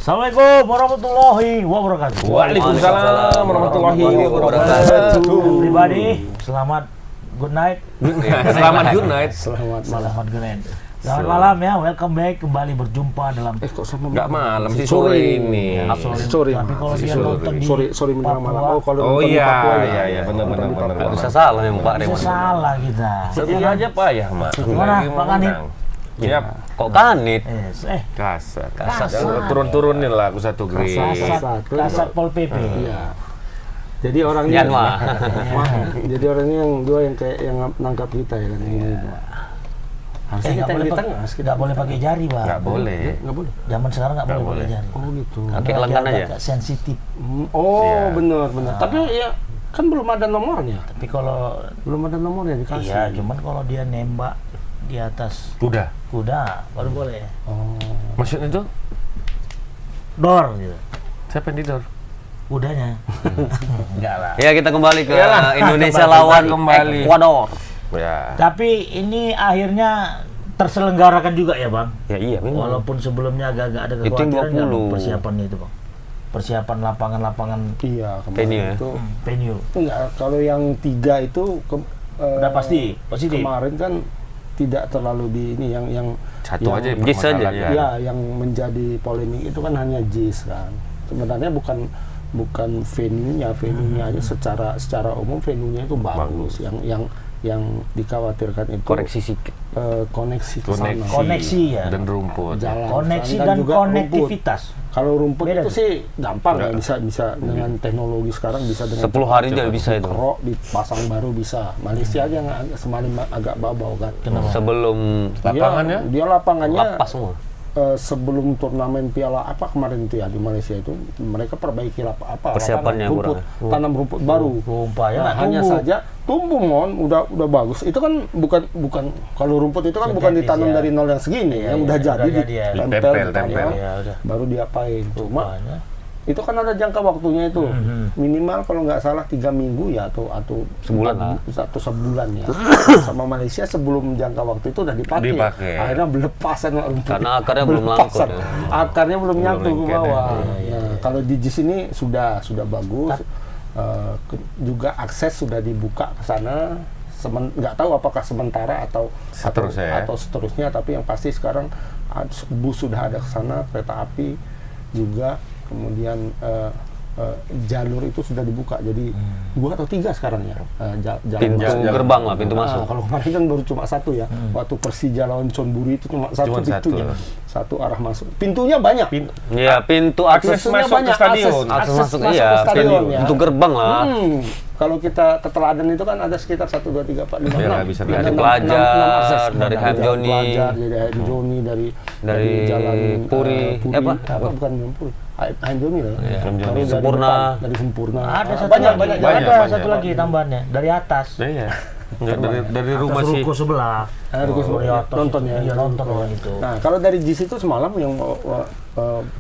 Assalamualaikum warahmatullahi wabarakatuh. Waalaikumsalam warahmatullahi wabarakatuh. Everybody, selamat good night. Selamat good night. Selamat good night. Selamat malam ya, welcome back, kembali berjumpa dalam Kok sama nggak malam sih sore ini. sorry. Tapi kalau dia nonton di sorry menjelang malam. Oh iya, benar. Bisa salah ya Pak bisa Rewan. salah kita. Setia aja Pak ya, Mak. Gimana, Pak Kanit? Siap. Kok kanit? Kasar. Kasar. Turun-turunin lah aku satu grade. Kasat Pol PP. Iya. Jadi orangnya Yanma. Jadi orangnya yang dua yang kayak yang nangkap kita ya kan ini. Harusnya Nggak kita yang boleh di pakai- tengah. nggak boleh pakai jari, Bang. Nggak boleh. Nggak boleh. Zaman sekarang nggak boleh pakai jari. Oh gitu. Oke, Karena lengan dia aja. agak sensitif. Oh Iya. benar. Tapi ya kan belum ada nomornya. Tapi kalau Belum ada nomornya dikasih. iya, cuman kalau dia nembak di atas Udah. kuda baru boleh. Oh. Maksudnya itu Dor gitu. siapa yang tidur? Kudanya. Enggak lah. Ya kita kembali ke Iyalah, Indonesia kembali, lawan kembali. Ekuador. Ya. Tapi ini akhirnya terselenggarakan juga ya, Bang. Ya iya memang. Walaupun sebelumnya agak-agak ada Itu yang kekhawatiran nggak, 20. Bang, persiapannya itu, Bang. Persiapan lapangan-lapangan Iya Venue kemarin ya? itu. venue. Enggak, kalau yang 3 itu Udah pasti positif. Kemarin kan tidak terlalu di ini yang Satu aja yang Jis aja, bermasalah, ya yang menjadi polemik itu kan hanya JIS kan. Sebenarnya bukan venue-nya aja secara umum venue-nya itu bagus. Yang dikhawatirkan itu Koreksi sedikit. koneksi ke sana. Koneksi ya. Dan rumput. Jalan Koneksi sana dan juga konektivitas. rumput. Kalau rumput Beda itu tuh. sih gampang ya bisa dengan teknologi sekarang bisa dengan 10 hari dia bisa itu. kerok dipasang baru bisa. Malaysia aja yang semalam agak babau kan. Sebelum Lapangannya? Dia lapangannya lapas semua. sebelum turnamen piala apa kemarin itu ya di Malaysia itu mereka perbaiki Persiapannya rumput, kurang. tanam rumput baru. Rumpanya Nah, nggak hanya tumbuh. saja tumbuh udah bagus. Itu kan bukan kalau rumput itu kan bukan Sintetis, ditanam ya. dari nol yang segini, yang udah jadi udah jadi ya. ditempel, Ditempel. Ya, udah. baru diapain. Cuma Rupanya. itu kan ada jangka waktunya itu minimal kalau nggak salah 3 minggu ya atau Sebulan lah. atau sebulan ya sama Malaysia sebelum jangka waktu itu udah dipakai. Dipakai. Akhirnya belepasan rumput. Karena akarnya belum Belepasan. langkut, ya. Akarnya belum nyatu ke lengket, bawah. ya. Nah, kalau di JIS ini sudah bagus. Juga akses sudah dibuka ke sana. Nggak tahu apakah sementara atau seterusnya, tapi yang pasti sekarang bus sudah ada ke sana, kereta api juga, kemudian jalur itu sudah dibuka, jadi 2 atau 3 sekarang ya jalan Pintu masuk. gerbang lah, pintu masuk. Kalau kemarin kan baru cuma 1 ya, waktu Persija lawan Chonburi itu cuma Cuma pintunya, satu. satu arah masuk. Pintunya banyak. Ya pintu akses Aksesnya masuk ke banyak, stadion. akses masuk ke iya, stadion ya. pintu gerbang lah. Kalau kita ke Teladan itu kan ada sekitar 1, 2, 3, 4, 5, Ya, 6. bisa dari Ada Pelajar, enam akses. dari Ada Hayam Joni. Pelajar, dari Hayam Joni, dari jalan Puri. Apa? bukan Jalan Puri. Hayam Joni lah. Iya. Dari Sempurna. depan, dari Sempurna. Ada satu banyak, lagi. banyak, Ada banyak. satu lagi tambahannya dari atas. Iya. Nggak, dari rumah Atas sih. ruko sebelah. Ruko Dari sebelah. atas. Nonton ya. Iya, nonton orang itu. Nah, kalau dari JIS itu semalam yang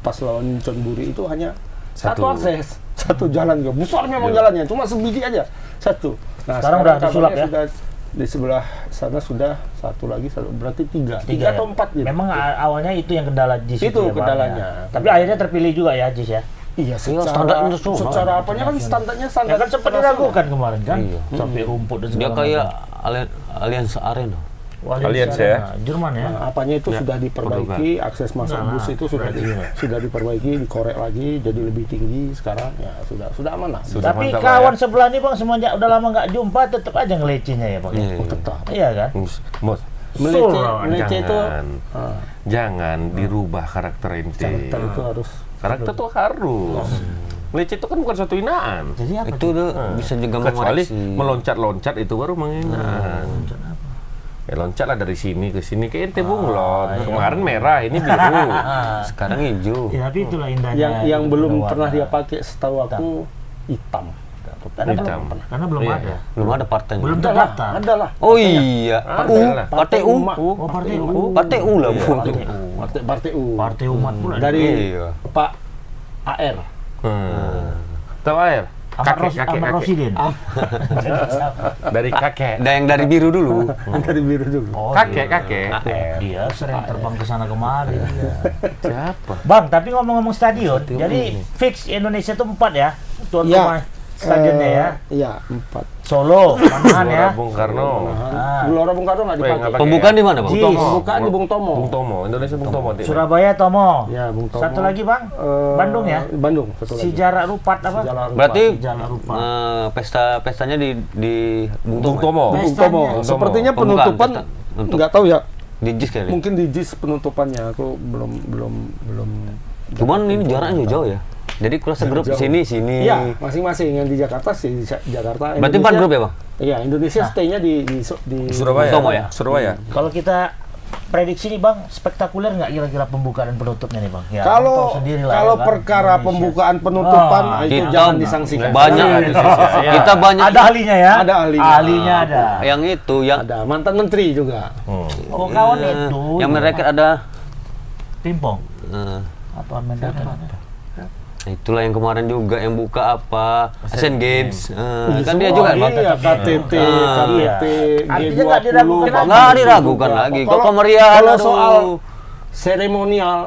pas lawan Chonburi itu hanya satu akses, satu jalan juga. Besar memang jalannya, cuma sebiji aja. Satu. Nah, Sekarang udah kabarnya disulap ya? Sudah, di sebelah sana sudah satu lagi, berarti tiga ya? atau 4 gitu. Memang awalnya itu yang kendala JIS Itu ya, Bang, kendalanya. ya. Tapi akhirnya terpilih juga ya JIS ya. Iya, standarnya itu semua. secara apanya kan standarnya Ya standar. kan sempat diragukan kemarin kan. Iya. Sampai rumput dan Dia segala kayak macam. Allianz Arena. Allianz Arena, ya? Jerman ya. Nah, apanya itu sudah diperbaiki, akses masuk Enggak bus lah, itu sudah diperbaiki, dikorek lagi, jadi lebih tinggi sekarang. Ya sudah aman lah. Sudah Tapi mantap lah kawan ya. sebelah ini Bang semenjak udah lama nggak jumpa tetap aja ngelecinya ya Bang. Iya. Tetap. Iya kan? Mus, Melece itu jangan dirubah karakter ente. karakter itu harus Karakter tuh harus. Melece itu kan bukan suatu hinaan. Jadi apa? Itu tuh bisa juga Kecuali mengoreksi. meloncat-loncat itu baru menghina. Ya loncatlah dari sini ke sini kayak ente bunglon. Kemarin merah, ini biru. Sekarang hijau. Ya, tapi itulah indahnya. yang belum warna. pernah dia pakai setahu aku hitam. Karena Hitam. Karena belum Iya. ada. Belum ada partainya. Belum Ada lah, terdaftar. ada lah. Oh iya. Ada lah. Partai U. Oh, Partai U. Partai U lah, Bu. Partai U. Partai umat pula. Dari Iya. Pak AR. Tahu air? Ahmad Rosidin. Dari kakek. Ada yang dari biru dulu. Dari biru dulu. Oh, Kakek. dia sering terbang ke sana kemari. Dia. Siapa? Bang, tapi ngomong-ngomong stadion, jadi fix Indonesia tuh 4 ya, tuan Ya. rumah stadionnya ya. Iya, 4. Solo, Manahan ya. Gelora Bung Karno. Gelora Bung Karno nggak dipakai. pakai. Pembukaan di mana, Bang? Ji. Pembukaan di Bung Tomo. Bung Tomo, Indonesia Bung Tomo. Surabaya Tomo. Ya, Bung Tomo. Satu lagi Bang, Bandung ya. Bandung, satu lagi. Sejarah Rupat apa? Sejarah Rupat. Berarti Sejarah Rupat. pestanya di Bung Bung Tomo. Tomo. Bung Tomo. Pestanya. Sepertinya Pembukaan, penutupan pesta. Untuk- nggak tahu ya. Di JIS kali. Mungkin di JIS penutupannya aku belum. Cuman ini jaraknya jauh ya. Jadi kelas grup Jauh. sini. Iya, masing-masing yang di Jakarta sih di Jakarta. Berarti 4 grup ya, Bang? Iya, Indonesia stay-nya di Surabaya. Bung Tomo ya? Surabaya. Kalau kita prediksi nih Bang, spektakuler nggak kira-kira pembukaan dan penutupnya nih Bang? Ya, Kalau Bang tahu sendiri lah, kalau ya kan, perkara Indonesia. pembukaan penutupan itu Kita jangan disangsikan. banyak. Kita banyak. Ada ahlinya ya? Ada ahlinya. Ahlinya ada. Yang itu, yang Ada mantan menteri juga. Oh kawan itu. yang mereka ada. Pimpong. eh, Apa Mendadak? Itulah yang kemarin juga yang buka apa Asian Games. Kan dia Oh, juga iya, KTT, KTT, Artinya nggak diragukan G20. nggak diragukan lagi. Kok kemeriahan? Kalau aduh. soal seremonial,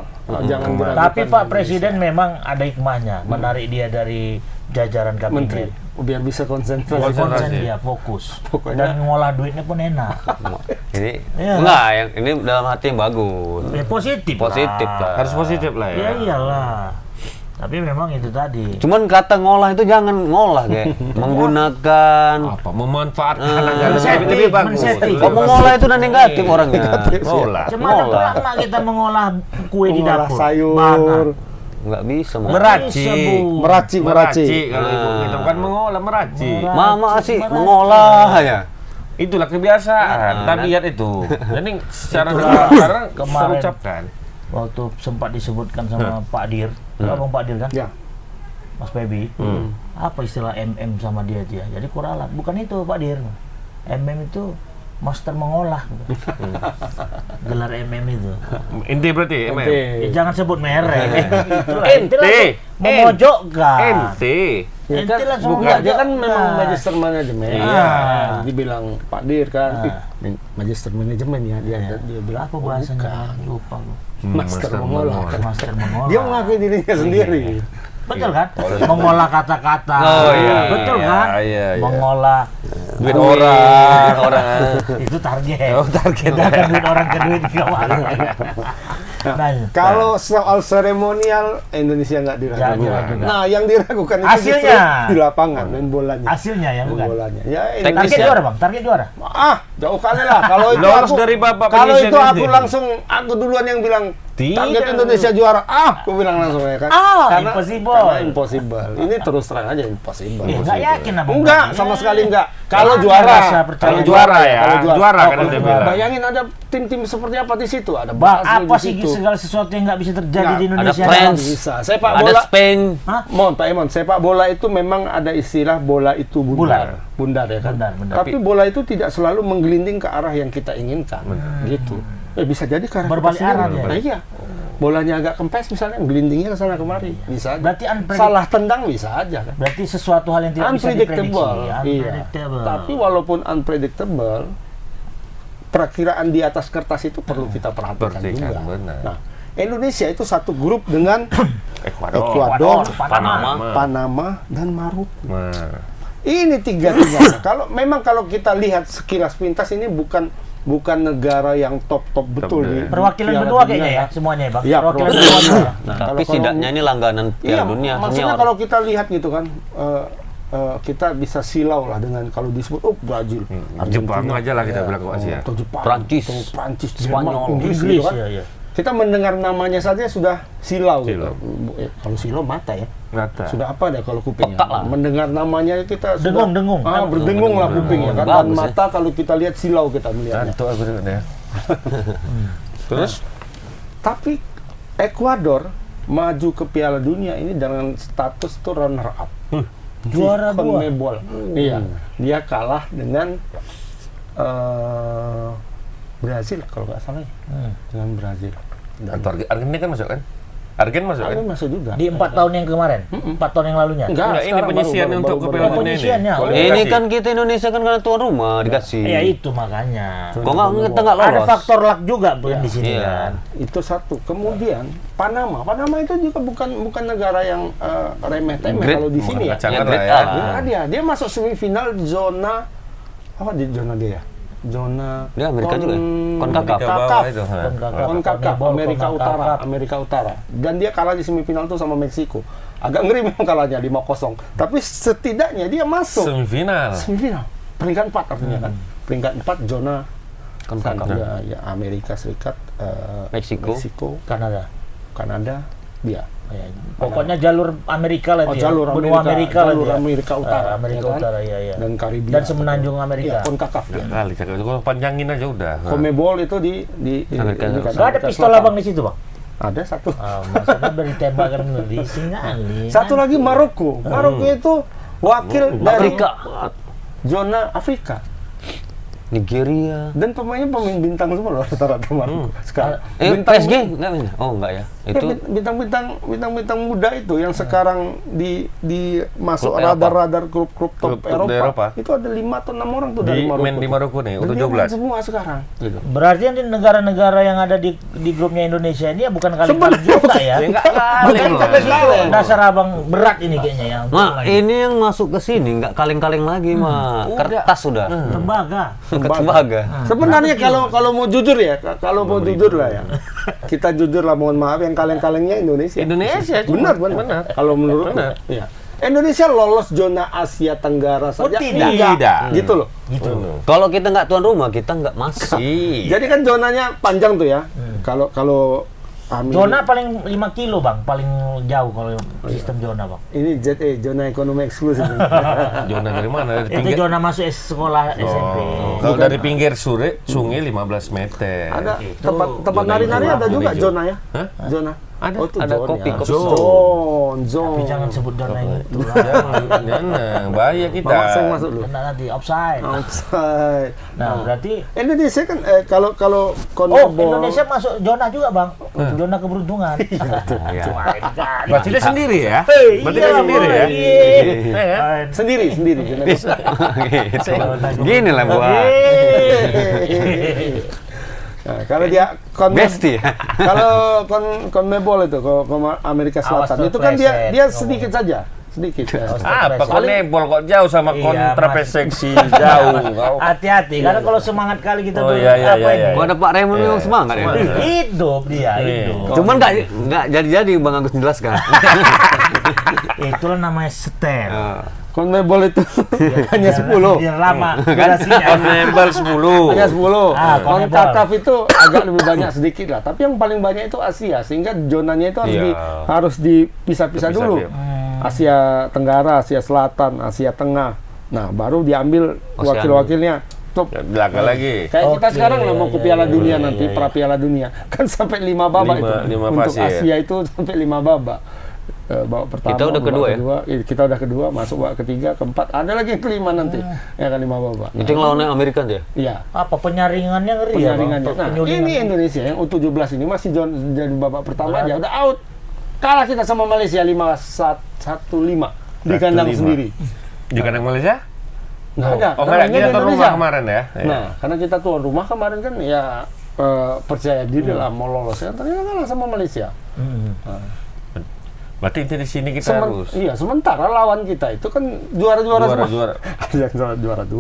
jangan diragukan. Tapi Pak lagi. Presiden memang ada hikmahnya menarik dia dari jajaran Menteri kabinet. biar bisa konsentrasi. Konsen dia fokus. Pokoknya- Dan ngolah duitnya pun enak. Ini Iya. enggak, yang ini dalam hati yang bagus. Ya, positif. Positif lah. Harus positif lah Ya ya. iyalah. Tapi memang itu tadi. Cuman kata ngolah itu jangan ngolah kayak menggunakan. Apa? Memanfaatkan agar Men-setting, lebih bagus. men-setting. Kok mengolah itu udah negatif orangnya. Ngolah. Cuma ada Ngolah. lama kita mengolah kue di Mengolah dapur. sayur. Mana? Nggak bisa. Mau. Meraci. Meraci. Kalau ibu kita bukan mengolah, meraci. Mama sih mengolah ya. Itulah kebiasaan tabiat itu. Jadi secara Itulah sekarang kemarin. terucapkan. Waktu sempat disebutkan sama Pak Dir, Abang Pak Dir kan? Ya. Mas Pebi. Apa istilah MM sama dia? Jadi kuralat. Bukan itu Pak Dir. MM itu master mengolah. Gelar MM itu. Inti berarti, Ente. Ya, jangan sebut merek. Itulah, Ente. langsung memojokkan. Ente. Ya Ente kan, langsung bukan, dia kan memojokkan. memang magister manajemen. Iya. Dibilang Pak Dir kan, Ah. magister manajemen ya, dia bilang Apa bahasanya? Lupa gua. master mengolah. Master mengolah. Dia mengakui dirinya sendiri. Betul kan? Mengolah kata-kata. Oh, iya. Betul Iya, kan? iya, iya. Mengolah Duit kue. orang. Itu target. Oh, target. Sedangkan duit orang ke duit kemana? Nah, Kalau soal seremonial Indonesia nggak diragukan. diragukan. Nah, yang diragukan itu Hasilnya. justru di lapangan main bolanya. hasilnya ya Main bukan? bolanya. Ya, Target Indonesia. juara Bang, target juara. Jauh kali lah. Kalau itu Lolos aku, dari Bapak kalau Presiden itu aku ini. langsung aku duluan yang bilang target Tidak. Indonesia juara. Aku bilang langsung ya kan. Impossible. Karena impossible. Ini terus terang aja impossible. Ya, nggak yakin Abang. Enggak, Bang. sama Ya. sekali enggak. Kalau Ada juara, rasa percaya. Kalau juara ya, kalau juara kan kalau dia juara. bilang. Bayangin ada tim-tim seperti apa di situ. Ada Bang, Brazil apa di sih situ. segala sesuatu yang nggak bisa terjadi Nggak, di ada Indonesia? France. Bisa. Sepak Ada bola. Spain. Hah? Pak Emon, sepak bola itu memang ada istilah bola itu bundar. Bundar ya kan? Bundar. Tapi bola itu tidak selalu menggelinding ke arah yang kita inginkan. Gitu. Bisa jadi ke arah Berbalik kita sendiri. arah dia. Nah, iya. Bolanya agak kempes misalnya, gelindingnya ke sana kemari. Bisa aja. Berarti unpredict- Salah tendang bisa aja kan? Berarti sesuatu hal yang tidak bisa diprediksi. Unpredictable. Iya. Unpredictable. Tapi walaupun unpredictable, perakiraan di atas kertas itu perlu kita perhatikan Perhatikan, juga. benar. Nah, Indonesia itu satu grup dengan Ecuador. Panama. Panama, dan Maroko. Nah, Ini tiga-tiganya. Kalau kita lihat sekilas pintas ini bukan negara yang top betul deh. di Perwakilan Piala benua Dunia kayaknya ya semuanya ya Bang. Iya, Perwakilan perwakilan benua. benua. Nah, Kalau- tapi setidaknya ini langganan Iya, Piala Dunia maksudnya senior. kalau kita lihat gitu kan, kita bisa silau lah dengan kalau disebut Brazil, Jepang aja lah kita bilang ke Asia. atau Jepang, Prancis, atau Prancis, Spanyol, Jerman, Inggris, Inggris gitu kan. ya. Kita mendengar namanya saja sudah silau. Gitu. Silau. Kalau silau mata ya. Ngata. Sudah apa deh kalau kupingnya? Peka lah. Mendengar namanya kita sudah Dengung. berdengung lah kupingnya kan. Dan Bagus, ya. mata kalau kita lihat silau kita melihatnya. Ngantuk aku dengar ya. Terus Tapi Ekuador maju ke Piala Dunia ini dengan status tuh runner up. Juara di dua. CONMEBOL. Iya, dia kalah dengan Brazil kalau nggak salah ya. Dengan Brazil. Dan Argentina kan masuk kan? Argen masuk kan? Argen masuk juga. Di 4 tahun yang kemarin, 4 tahun yang lalunya. Enggak, ini sekarang penyisian untuk ke Piala Dunia Penyisiannya. ini. Ini kan kita Indonesia kan karena tuan rumah dikasih. Ya itu makanya. Kok kita nggak lolos? Ada faktor luck juga di sini Iya. kan. Itu satu. Kemudian Panama itu juga bukan negara yang remeh-temeh Great. kalau di sini ya. Kacang Great lah ya. Dia masuk semifinal zona apa di zona dia ya? Zona Dia Amerika juga ya? CONCACAF. Bawah itu, ha. CONCACAF, Amerika Utara. Dan dia kalah di semifinal itu sama Meksiko. Agak ngeri memang kalahnya 5-0. Tapi setidaknya dia masuk Semifinal. Peringkat 4 artinya kan. Peringkat 4 zona CONCACAF. ya Amerika Serikat, Meksiko. Kanada, dia. Ya, pokoknya jalur Amerika lah dia. Jalur Benua Amerika lah jalur dia. Amerika Utara. Amerika ya kan? Utara ya. Dan Karibia. Dan semenanjung Iya, Amerika. CONCACAF dia. Kali cakap kalau panjangin aja udah. CONMEBOL itu di Amerika. ini kan, Gak ada Amerika pistol Selatan. abang di situ bang? Ada satu. Maksudnya dari tembakan di singali. Satu lagi Maroko. Maroko itu wakil dari Afrika. zona Afrika. Nigeria. Dan pemain bintang semua loh rata-rata Maroko sekarang. PSG enggak main? Oh, enggak ya. Itu bintang muda itu yang sekarang di masuk Klub Eropa. radar klub top Klub di Eropa. Eropa. Itu ada 5 atau 6 orang tuh dari Di Maroko. main di Maroko nih, Dan dia main U17. semua sekarang. Gitu. Berarti yang di negara-negara yang ada di grupnya Indonesia ini ya bukan kali-kali juga ya. Enggak kaleng loh. Dasar abang berat ini kayaknya yang Mak, ini yang masuk ke sini nggak kaleng-kaleng lagi, Mak. Kertas sudah. tembaga. Tembaga. Sebenarnya kalau mau jujur ya, kalau mau jujur lah ya. Kita jujur lah, mohon maaf, yang kaleng-kalengnya Indonesia. Benar. Kalau menurut ya. Indonesia lolos zona Asia Tenggara saja tidak. gitu loh. Gitu. Kalau kita nggak tuan rumah, kita nggak masuk. Jadi kan zonanya panjang tuh ya. Kalau Zona paling 5 kilo bang, paling jauh kalau sistem zona bang. ini zona ekonomi eksklusif. Zona dari mana? Dari Itu pinggir. zona masuk sekolah SMP. Kalau dari pinggir sungai 15 meter. Ada Itu tempat zona nari-nari hijau. ada juga Zona hijau. zona ya. Hah? Zona. Ada. Oh, itu Ada zona kopi, ya. kopi. Zone. Tapi jangan sebut zona yang itu. Jangan, bahaya kita. Bawa saya masuk dulu. Kena nanti offside. Outside. Nah berarti Indonesia kan kalau oh Indonesia masuk zona juga bang, zona keberuntungan. Ya. Berarti dia sendiri ya? Hei, Berarti iya, dia sendiri ya? Boy. Iya kan? sendiri. Gitu. Gini lah buat. Nah, kalau dia Besti ya. kalau CONMEBOL itu Amerika Selatan Awas itu kan terpleset. dia sedikit saja. Apa kok Paling- nebol kok jauh sama Iya, kontrapeseksi jauh. Kau. Hati-hati, karena kalau semangat kali kita Oh, tuh iya, iya, apa iya, ini? iya. Kok ada Pak Raymond yang semangat ya? Hidup dia, Iya. hidup. Cuman nggak jadi Bang Agus menjelaskan. Itulah namanya step. CONMEBOL itu hanya 10. Biar lama durasinya. Konebel 10. Hanya 10. CONMEBOL. CONCACAF itu agak lebih banyak sedikit lah, tapi yang paling banyak itu Asia, sehingga zonanya itu Iya. harus dipisah-pisah dulu. Asia Tenggara, Asia Selatan, Asia Tengah. Nah, baru diambil Oceania. wakil-wakilnya. Top. Belakang lagi. Kayak kita Oke, sekarang lah mau ke Piala iya, Dunia iya, nanti, iya. pra Piala Dunia. Kan sampai 5 babak Lima itu. Untuk fase, ya? Asia itu sampai 5 babak. Babak pertama, Kita udah babak kedua ya? Kita udah kedua, masuk babak ketiga, keempat, ada lagi yang kelima nanti. Ya kan 5 babak. Itu yang lawannya Amerika tuh ya? Iya. Apa penyaringannya ngeri ya, Bang? Penyaringannya. Nah, Penyulingan. ini Indonesia yang U17 ini masih jadi babak pertama aja udah out. Kalah kita sama Malaysia 5-1-5 di kandang 1-5. sendiri. Di kandang Malaysia? Nggak ada. Oh, enggak, namanya kita di tuan rumah Indonesia. kemarin ya. Nah, karena kita tuan rumah kemarin kan ya percaya diri lah mau lolos. Ya, ternyata kalah sama Malaysia. Berarti inti di sini kita harus. Iya, sementara lawan kita itu kan juara-juara semua. Juara. Ada yang juara 2,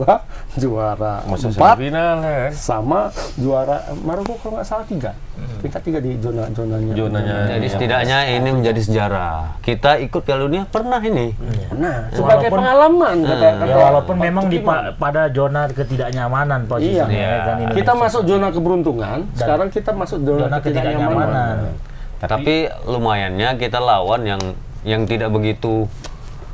juara Masuk 4, semifinal ya kan. sama juara Maroko kalau nggak salah 3. Tingkat 3 di zonanya. Zonanya. Jadi setidaknya ini menjadi sejarah. Kita ikut Piala Dunia pernah ini. Nah, sebagai Walaupun- pengalaman Ya walaupun memang pada zona ketidaknyamanan posisinya Iya. ya kan Indonesia. Kita masuk zona keberuntungan, sekarang kita masuk zona zona ketidaknyamanan. ketidaknyamanan. Tapi lumayannya kita lawan yang tidak begitu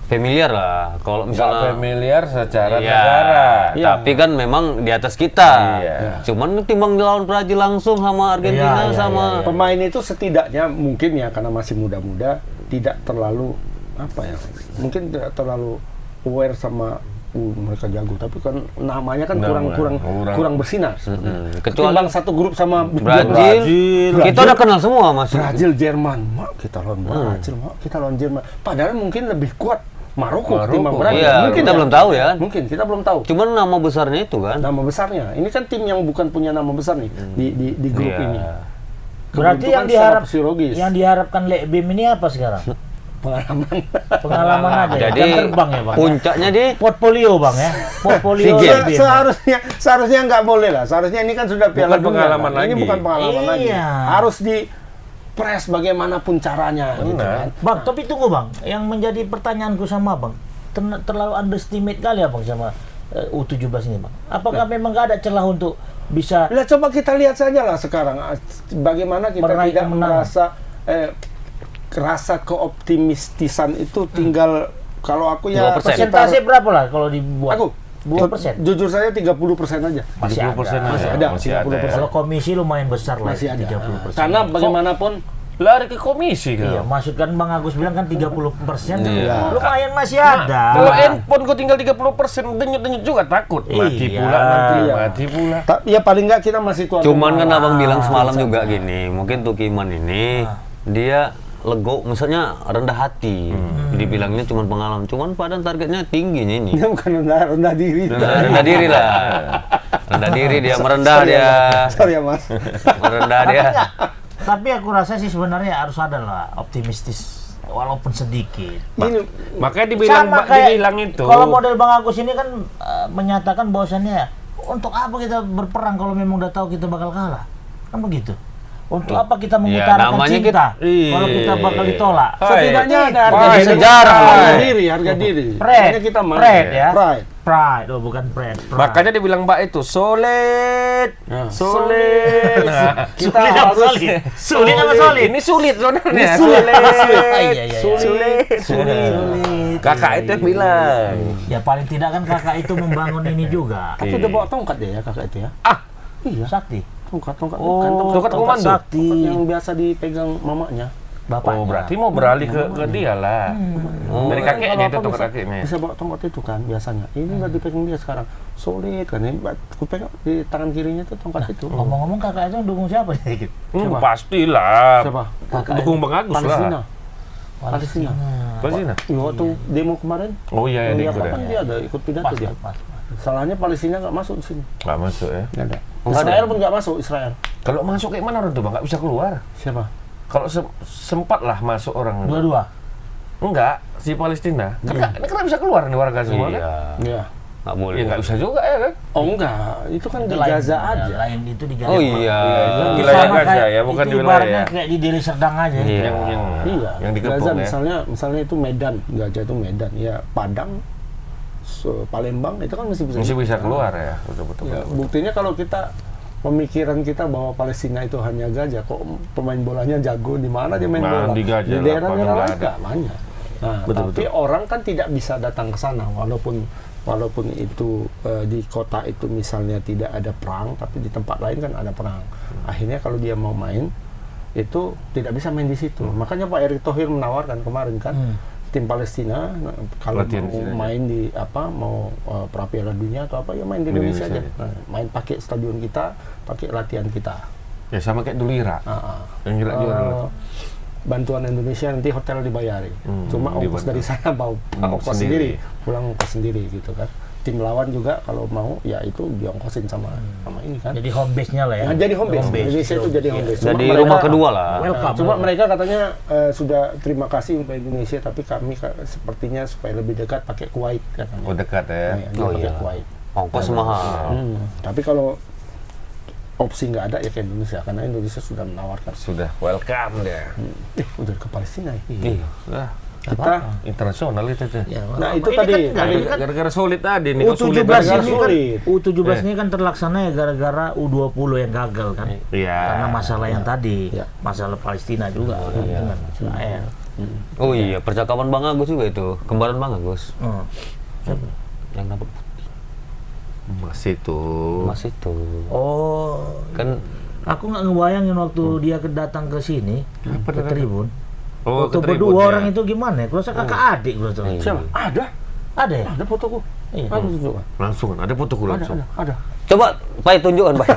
familiar lah. Kalau Nggak misalnya familiar secara Iya, negara. Iya. tapi kan memang di atas kita. Iya. Cuman timbang lawan Brazil langsung sama Argentina Iya, iya, sama Pemain itu setidaknya mungkin ya karena masih muda-muda tidak terlalu mungkin tidak terlalu aware sama mereka jago, tapi kan namanya kan kurang bersinar. Kecuali satu grup sama Brazil. Kita udah kenal semua, Mas. Brazil, Jerman, kita lawan Brazil, kita lawan Jerman. Padahal mungkin lebih kuat Maroko ketimbang Brazil. Iya, mungkin kita belum tahu ya. Mungkin kita belum tahu. Cuman nama besarnya itu kan. Nama besarnya. Ini kan tim yang bukan punya nama besar nih di grup ini. Berarti yang diharapkan Lek Bim ini apa sekarang? Pengalaman aja. Jadi terbang ya, Bang. Puncaknya di portfolio, Bang ya. Portfolio. Seharusnya nggak boleh lah. Seharusnya ini kan sudah Piala Dunia. Pengalaman lagi. Ini bukan pengalaman lagi. Harus di press bagaimanapun caranya gitu kan. Bang, tapi tunggu Bang, yang menjadi pertanyaanku sama Bang, terlalu underestimate kali ya Bang sama U17 ini Bang. Apakah memang nggak ada celah untuk bisa? Nah, coba kita lihat saja lah sekarang bagaimana kita tidak merasa rasa keoptimistisan itu tinggal kalau aku ya persentase berapa lah kalau dibuat? Aku 2%. Jujur saya 30% aja. Masih ada. 30%. Kalau komisi lumayan besar lah. Masih ada. 30%. Karena bagaimanapun lari ke komisi kan. Iya, maksud kan Bang Agus bilang kan 30%. Lumayan masih ada. Kalau handphone kok tinggal 30%, denyut-denyut juga takut. Mati pula nanti, mati pula. Ya paling nggak kita masih tuan. Cuman kan Abang bilang semalam juga gini, mungkin Tukiman ini dia lego, misalnya rendah hati. Dibilangnya cuma pengalaman, cuman padahal targetnya tingginya ini. Dia bukan rendah diri. Rendah diri lah. Rendah diri dia, merendah dia. Sorry ya Mas. Merendah dia. Tapi aku rasa sih sebenarnya harus ada lah optimistis walaupun sedikit. Makanya dibilang itu. Kalau model Bang Agus ini kan menyatakan bahwasannya untuk apa kita berperang kalau memang udah tahu kita bakal kalah. Kan begitu. Untuk apa kita mengutarakan cinta kalau kita bakal ditolak? Setidaknya ada harga sejarah. Harga diri. Pride. Kita Pride ya. Pride. Oh, bukan pride. Makanya dia bilang Mbak itu solid. Kita harus sulit apa solid? Ini sulit sebenarnya. Sulit. Kakak itu yang bilang. Ya paling tidak kan kakak itu membangun ini juga. Tapi udah bawa tongkat dia ya kakak itu ya. Iya. Sakti. Tongkat tongkat komando. Sakti yang biasa dipegang mamanya. Bapaknya. Oh, berarti mau beralih ke dia lah. Dari kakeknya itu tongkat kakeknya. Bisa bawa tongkat itu kan biasanya. Ini udah dipegang dia sekarang. Solid kan ini aku pegang di tangan kirinya tuh tongkat itu. Ngomong-ngomong kakak itu dukung siapa nih? Pastilah. Siapa? Dukung Bang Agus lah. Palestina. Waktu demo kemarin. Oh iya ya. Kan dia ada ikut pidato dia. Salahnya Palestina nggak masuk di sini. Nggak masuk ya? Nggak ada. Israel pun nggak masuk Israel. Kalau masuk kayak mana orang tuh Bang? Nggak bisa keluar. Siapa? Kalau sempat lah masuk orang. Dua-dua? Enggak, si Palestina. Ini kan bisa keluar nih warga semua kan? Iya. Nggak boleh. Ya nggak bisa juga ya kan? Oh enggak, itu kan di Gaza aja. Lain itu di Gaza. Oh iya. Di wilayah Gaza ya, bukan di wilayah. Kayak di Deli Serdang aja. Iya. Yang dikepung Gaza ya. misalnya itu Medan, Gaza itu Medan. Ya Padang, Palembang itu kan masih bisa keluar ya. Betul. Ya, buktinya kalau kita pemikiran kita bahwa Palestina itu hanya Gaza, kok pemain bolanya jago di mana dia main bola? Di Gaza. Di daerah-daerah lain nggak banyak. Nah, betul. orang kan tidak bisa datang ke sana walaupun itu di kota itu misalnya tidak ada perang, tapi di tempat lain kan ada perang. Akhirnya kalau dia mau main itu tidak bisa main di situ. Makanya Pak Erick Thohir menawarkan kemarin kan tim Palestina kalau mau main di mau pra Piala Dunia atau apa ya main di Indonesia aja. Nah, main pakai stadion kita, pakai latihan kita. Ya sama kayak dulu Irak. Yang Irak juga dulu. Bantuan Indonesia nanti hotel dibayari. Cuma ongkos dari sana bawa ongkos sendiri, pulang ongkos sendiri gitu kan. Tim lawan juga kalau mau ya itu diongkosin sama ini kan. Jadi home base-nya lah ya. Nah, jadi home base. Indonesia itu jadi home base. Jadi rumah kedua lah. Cuma mereka katanya sudah terima kasih untuk Indonesia, tapi kami sepertinya supaya lebih dekat pakai Kuwait katanya. Oh dekat ya. Pakai Kuwait. Ongkos mahal. Tapi kalau opsi nggak ada ya ke Indonesia, karena Indonesia sudah menawarkan. Sudah welcome dia. Udah ke Palestina ya. Iya. Kita internasional itu tuh. Ya, nah itu tadi gara-gara solid tadi nih. U17 ini kan terlaksana ya gara-gara U20 yang gagal kan. Iya. Karena masalah yang tadi, masalah Palestina juga dengan Israel. Oh iya, percakapan Bang Agus juga itu, kembaran Bang Agus. Siapa? Yang dapat Mas itu. Oh, kan aku nggak ngebayangin waktu dia datang ke sini ke Tribun. Oh, foto berdua orang itu gimana? Kalau saya kakak adik, siapa? Ada ya? Ada fotoku. Iya. Aku tunjukkan. Langsung, ada fotoku langsung. Ada. Coba Pak tunjukkan Pak.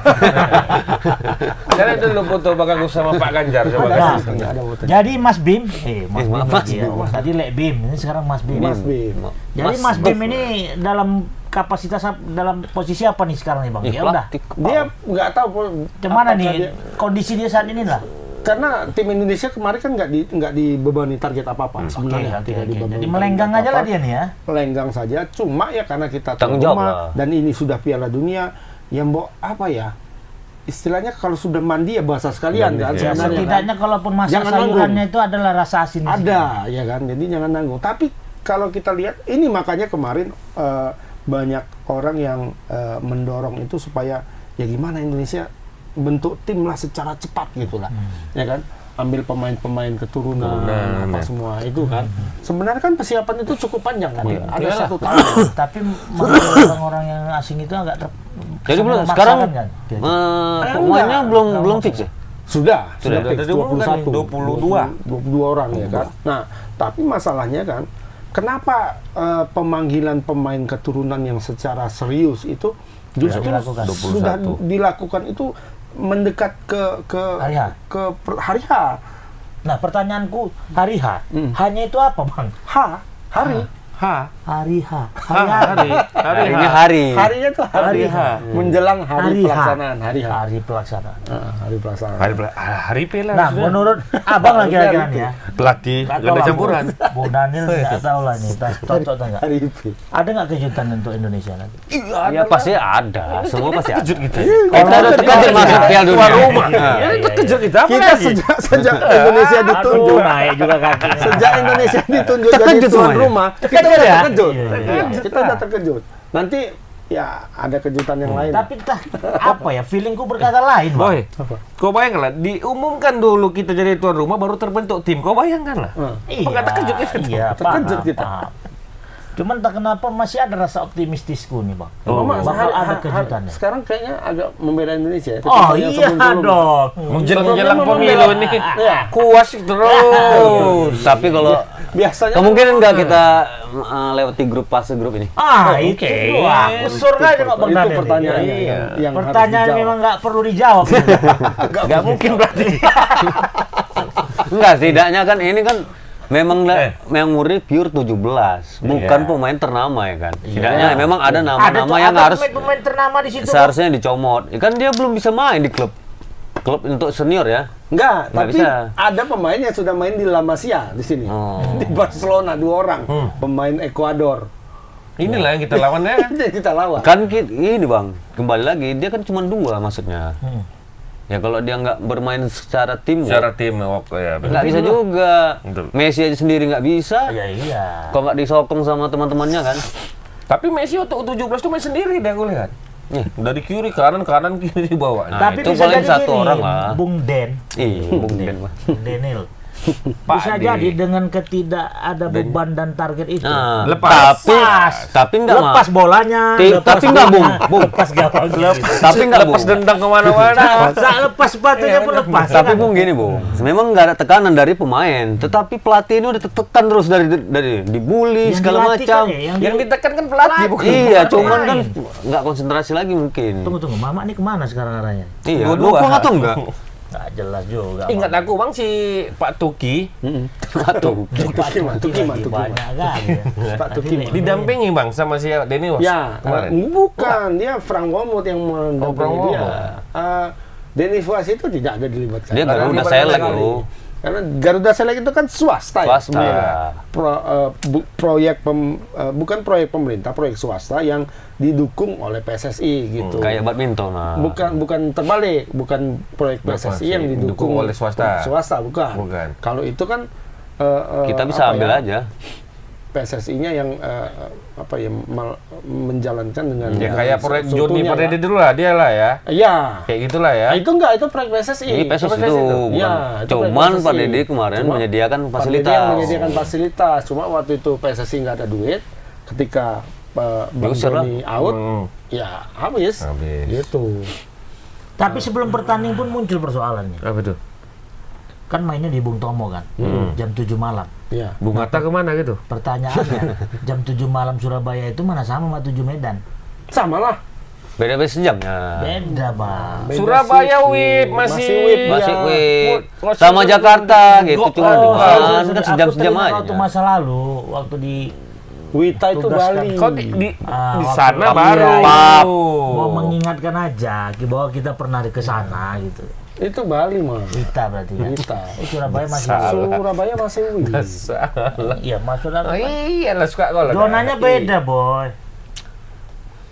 Jadi dulu foto Bang Agus sama Pak Ganjar. Coba Nah, kasih. Ada fotonya. jadi Mas Bim, Mas Bim Mas lagi ya. Bim. Tadi Lek Bim, ini sekarang Mas Bim. Mas Bim. Jadi Mas Bim ini dalam kapasitas dalam posisi apa nih sekarang nih Bang? Ya udah. Dia nggak tahu Gimana apakah nih dia- kondisi dia saat ini lah? karena tim Indonesia kemarin kan nggak dibebani target apa-apa sebenarnya. Oke. Tidak dibebani Jadi target melenggang aja lah apa-apa. dia nih ya. Melenggang saja, cuma ya karena kita tuan Tanggung jawab rumah lah. dan ini sudah Piala Dunia, yang apa ya, istilahnya kalau sudah mandi ya basah sekalian kan Ya, sebenarnya. setidaknya Kan? kalaupun masak Jangan sayurannya nanggung. itu adalah rasa asin di situ. Ada ya kan, jadi jangan nanggung. Tapi kalau kita lihat ini makanya kemarin banyak orang yang mendorong itu supaya ya gimana Indonesia bentuk tim lah secara cepat gitulah, ya kan. Ambil pemain-pemain keturunan apa semua itu kan. Sebenarnya kan persiapan itu cukup panjang kan. Ada 1 tahun. Tapi menurut orang-orang yang asing itu agak Jadi belum memaksakan sekarang kan? pemainnya belum fix ya? Sudah Sudah fix, diumumkan nih, 22 orang ya kan. Nah, tapi masalahnya kan kenapa pemanggilan pemain keturunan yang secara serius itu justru dilakukan. sudah dilakukan itu mendekat ke hari H. Nah, pertanyaanku hari H. Hanya itu apa, Bang? Hari Hari H. Harinya hari. Harinya tuh hari H. menjelang hari Hari H. pelaksanaan hari H. Hari pelaksanaan. Hari pelaksanaan. Hari Piala. Nah, sudah. menurut Abang lah kira-kira nih ya. Pelatih, Nggak ganda tahu lah, campuran. Bu Daniel nggak tahu lah nih, cocok atau enggak. Hari P. Ada nggak kejutan untuk Indonesia nanti? Ya pasti ada, semua pasti ada. Terkejut kita. Kita udah terkejut masuk Piala Dunia. Tuan rumah. Nah, Ya, terkejut kita apa Kita lagi? sejak Indonesia ditunjuk, naik juga kakinya. sejak Indonesia ditunjuk jadi Terkejut tuan semuanya. rumah, kita Terkejut udah ya? terkejut. Iya, Iya, kita udah terkejut. Nanti ya ada kejutan yang lain. Tapi entah apa ya, feelingku berkata lain, Bang. Boy, kau bayangkan lah, diumumkan dulu kita jadi tuan rumah baru terbentuk tim. Kau bayangkan lah. Iya, Kok nggak terkejut kita? Iya, Terkejut paham, kita. paham. Cuman tak kenapa masih ada rasa optimistisku nih, Bang. Mama, Bakal ada kejutannya. sekarang kayaknya agak membela Indonesia ya. Oh ketimbang yang iya sebelum-sebelumnya. dong. Menjelang pemilu ini, Iya. kuas terus. Tapi kalau Biasanya kemungkinan nggak kita lewati fase grup ini. Itu aku surga aja kok Bang itu Daniel. pertanyaannya Iya. yang harus Pertanyaan dijawab. memang nggak perlu dijawab. Gak mungkin berarti. Enggak, setidaknya kan ini kan memang memang murni pure 17, bukan pemain ternama ya kan. Setidaknya memang ada nama-nama yang harus pemain ternama di situ. seharusnya dicomot. Ya kan dia belum bisa main di klub untuk senior ya. Nggak, Nggak tapi bisa. ada pemain yang sudah main di La Masia di sini. Oh. Di Barcelona 2 orang, pemain Ekuador. Inilah yang kita lawan ya. Itu yang kita lawan. Kan ini Bang, kembali lagi dia kan cuma 2 maksudnya. Ya kalau dia nggak bermain secara tim, Secara tim, oke ya. nggak bisa juga. Betul. Messi aja sendiri nggak bisa. Iya. Kok nggak disokong sama teman-temannya kan? Tapi Messi waktu U17 tuh main sendiri deh aku lihat. Iya. Dari kiri kanan kiri dibawa. Nah, Tapi itu bisa paling jadi satu gini, orang lah. Bung Den. Iya, Bung Den mah. Daniel. Pak Bisa Ade. jadi dengan ketidak ada beban dan target itu. Nah, Lepas. tapi nggak Lepas bolanya, Tapi nggak, Bung. lepas gawang. Tapi nggak Lepas Bung. dendang kemana-mana. Lepas sepatunya pun lepas. Tapi Bung gini Bung, memang nggak ada tekanan dari pemain, tetapi pelatih ini udah tekan terus dari dibully Yang segala dilatih macam. kan ya, Yang ditekan kan pelatih bukan. Iya, pemain. cuman kan nggak konsentrasi lagi mungkin. Tunggu, Mama ini kemana sekarang arahnya? Iya, Dua-dua. lupa atau enggak? Nggak jelas juga. Ingat aku Bang si Pak Tuki Atau Tuki Banyak kan ya. Pak Tuki. didampingi Bang sama si Denny Was Ya, kemarin. bukan dia Frank Wormoed yang Frank mendampingi dia. Wormoed. Denis Was itu tidak ada dilibatkan. dia Karena Garuda dia Select barangkali. Bro. Karena Garuda Select itu kan swasta, Swasta. ya. Bukan proyek pemerintah, proyek swasta yang didukung oleh PSSI gitu. Kayak badminton. Nah. Bukan terbalik, bukan proyek PSSI yang didukung oleh swasta. Swasta bukan. Bukan. Kalau itu kan Kita bisa ambil aja. PSSI-nya yang menjalankan dengan Ya kayak proyek Joni seutuhnya pada lah. dulu lah dia lah ya. Iya. Kayak gitulah ya. Nah, itu enggak, itu proyek PSSI. Ini PSSI PSSI itu itu. bukan. Ya, itu Cuman PSSI. Pak Dede kemarin Cuma menyediakan Pak Dede fasilitas. yang menyediakan fasilitas. Cuma waktu itu PSSI nggak ada duit. Ketika Bang Diusir lah. Joni out, ya habis. Habis. Gitu. Tapi sebelum bertanding pun muncul persoalannya. Apa tuh? kan mainnya di Bung Tomo kan, jam 7 malam. Iya. Bung Hatta kemana gitu? Pertanyaannya, jam 7 malam Surabaya itu mana sama 7 Medan? Sama lah. Beda-beda sejamnya. Beda, Bang. Beda Surabaya sih. Wib Masih masih Wib, Masih ya. wih. Wah, Sama sudah Jakarta gitu, cuma Oh, kan sejam-sejam aku teringat aja. waktu masa lalu, waktu di Wita itu Tugaskan. Bali. Kok di waktu- sana iya, baru. iya. Mau mengingatkan aja bahwa kita pernah ke sana gitu. Itu Bali mah. Wita berarti kan? Wita. Surabaya masih. Salah. Surabaya masih Wita. Salah. Iya, maksudnya Oh iya lah suka kalau zonanya beda, Boy.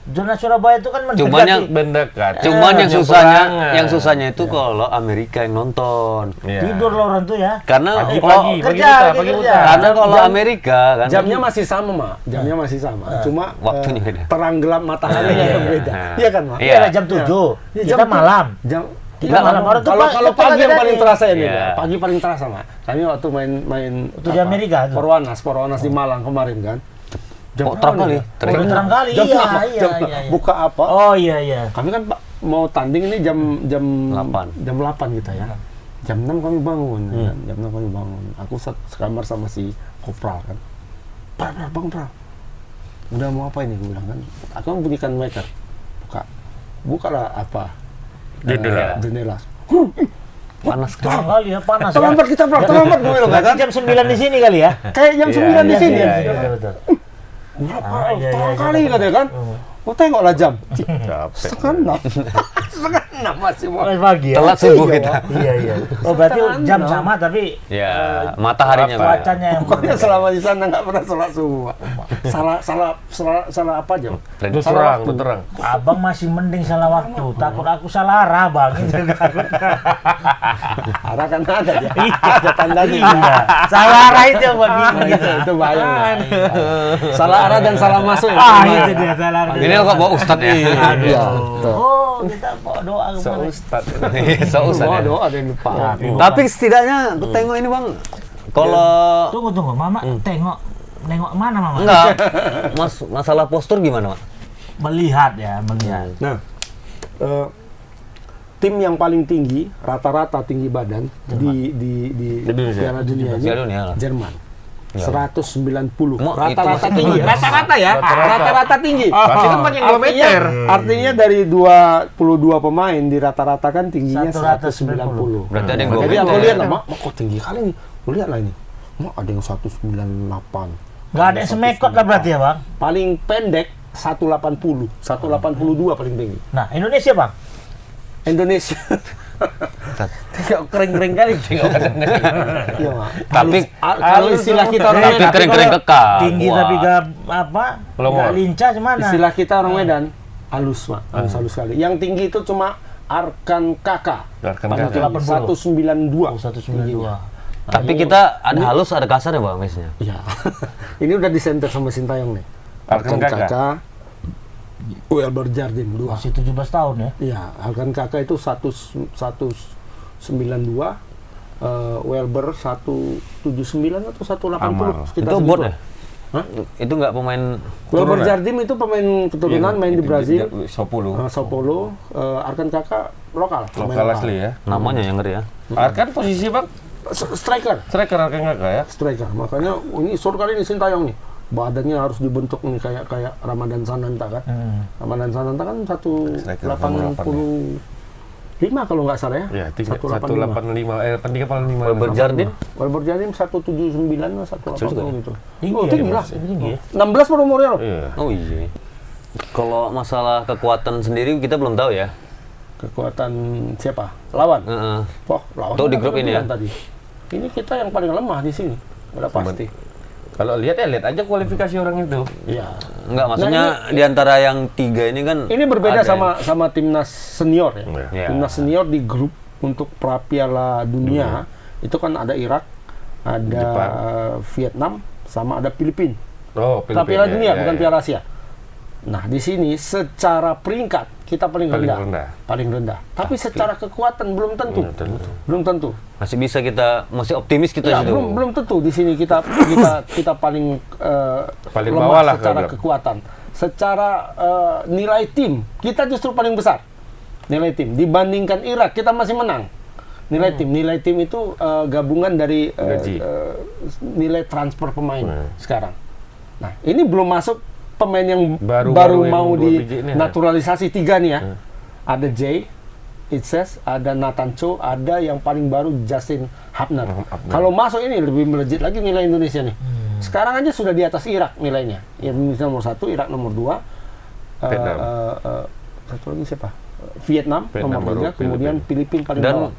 Zona Surabaya itu kan Cuman yang- mendekat. Cuman yang perangan. susahnya itu kalau Amerika yang nonton. Iya. tidur loh orang tuh ya. Karena Pagi-pagi, kerja, buta, lagi pagi kerja. buta. karena kalau Jam- Amerika kan Jamnya masih sama, Mak. Jamnya masih sama. Cuma Waktunya beda. terang gelap mataharinya yang beda. Iya kan, Mak? Iya. Iya, jam 7. Iya, Kita jam malam. Jam Kita malam. Orang tuh kalau pagi- kalau kita pagi lagi yang dari- paling terasa ya beda. Iya. Pagi paling terasa, Mak. Kami waktu main Waktu di Amerika tuh. Perwanas di Malang kemarin kan. Oh, berapa terang nih? kali. Udah terang kali. Jam Iya, berapa? iya, Jam iya, iya. buka apa? Oh iya iya. Kami kan Pak, mau tanding ini jam 8. jam 8 kita ya. Jam 6 kami bangun, ya kan? Jam 6 kami bangun. Aku sekamar sama si Kopral kan. Bang, Pral. Udah mau apa ini? Gue bilang kan. Aku bunyikan waker. Bukalah apa? Jendela. Panas kan. Terang kali ya, panas ya. Terlambat kita, Pral. Terlambat gue bilang Berarti kan. jam 9 di sini kali ya. Kayak jam 9 di Iya, sini. iya, iya, betul. Berapa? iya, Terang iya, kali iya, katanya kan. Oh, tengoklah jam. Capek. Setengah 6. Setengah 6 masih mau. Masih pagi ya. Telat subuh kita. Iya iya. Oh berarti Setengah jam enam. sama tapi Ya, mataharinya beda. cuacanya yang Pokoknya berbeda. selama di sana nggak pernah sholat subuh, Pak. Salah apa aja? Itu Salah terang, waktu. itu terang. Abang masih mending salah waktu. Takut aku salah arah, Bang. Gitu kan. Arah kan ada ya. Ada tandanya. Iya. Salah arah itu yang buat bingung gitu. Itu bahaya. Pak. Salah arah dan salah masuk. ya. Ah, itu dia salah arah. Ini kok bawa ustad ya. Iya. Oh, kita bawa doa kemarin. Ustad. So ustad ya. Doa ada yang lupa. Tapi setidaknya aku tengok ini Bang. Kalau Tunggu, Mama tengok mana Mama? enggak masalah postur gimana, Pak? Melihat ya, melihat. Nah, tim yang paling tinggi rata-rata tinggi badan di Indonesia. Piala Dunia ini Piala Dunia lah. Jerman. Ya. 190. Mau Rata-rata itu tinggi. masih- Rata-rata ya. Rata-rata tinggi. Berarti kan banyak kilometer. Artinya dari 22 pemain di rata-rata kan tingginya 190. Berarti ada yang Jadi 2 aku meter. lihat lah, Mak, kok tinggi kali nih. Aku lihat lah ini. Mak, ada yang 198. Nggak ada yang semekot lah berarti ya, Bang. Paling pendek 180. 182 paling tinggi. Nah, Indonesia, Bang. Indonesia. Tengok kering-kering kali. Iya, Mak. Tapi Kalau istilah kita orang Tapi Medan, kering-kering kekal. Tinggi Wah. tapi gak apa? Pelongo. Nggak lincah gimana? istilah kita orang Medan halus, Mak. Halus sekali. Yang tinggi itu cuma Arkan Kakak. Arkan Paling Kakak. tinggi, 192. Oh, 192. Tapi kita ada halus ada kasar ya Bang mesnya. Iya. Ini udah disenter sama Sintayong nih. Arkan Kakak. Welber Jardim 2. Masih 17 tahun ya. Iya, Arkan Kakak itu 192, Welber 179 atau 180 Amal. sekitar Itu segitu. bot ya? Hah? Itu nggak pemain Welber Keturunan. Jardim itu pemain keturunan main di Brazil. Sao Paulo. Sao Paulo, Arkan Kakak lokal. pemain Lokal asli ya. namanya yang ngeri ya. Arkan posisi Bang? Striker. Striker Arkan Kakak ya. Striker. Makanya ini sur kali ini Sintayong nih. Badannya harus dibentuk nih kayak Ramadan Sananta kan. Ramadan Sananta kan Striker 185 kalau nggak salah ya. Ya, 185. 385. Welber Jardim Welber Jardim 179 atau 180 gitu. Tinggi Oh, ya, tinggi lah. tinggi ya. 16 baru umurnya loh. Iya. Oh iya. Kalau masalah kekuatan sendiri kita belum tahu ya. Kekuatan siapa? Lawan. Heeh. Wah, lawan. Tuh di kan grup ini ya? bilang tadi. Ini kita yang paling lemah di sini. Udah pasti. Kalau lihat aja kualifikasi orang itu. Iya. Enggak, maksudnya di antara yang 3 ini kan Ini berbeda ada sama timnas senior ya. Ya. Timnas senior di grup untuk pra Piala Dunia itu kan ada Irak, ada Jepang. Vietnam, sama ada Filipina. Oh, Pra Piala Dunia bukan Piala Asia. Nah, di sini secara peringkat kita paling rendah. Paling rendah. Tapi secara kekuatan belum tentu. Belum tentu. masih bisa masih optimis kita Ya, situ. belum tentu di sini kita paling Paling lemah bawah lah secara kalau bilang. kekuatan. Secara nilai tim kita justru paling besar. Nilai tim dibandingkan Irak kita masih menang. Nilai tim itu gabungan dari Gaji. nilai transfer pemain sekarang. Nah, ini belum masuk pemain yang Baru yang mau dua biji ini, naturalisasi 3 nih ya. Ada Jay, Itses, ada Nathan Cho, ada yang paling baru Justin Hubner. Kalau masuk ini lebih melejit lagi nilai Indonesia nih. Sekarang aja sudah di atas Irak nilainya. Indonesia nomor 1, Irak nomor 2. Vietnam. Satu lagi siapa? Vietnam Vietnam nomor 3, baru kemudian Filipina paling Dan bawah.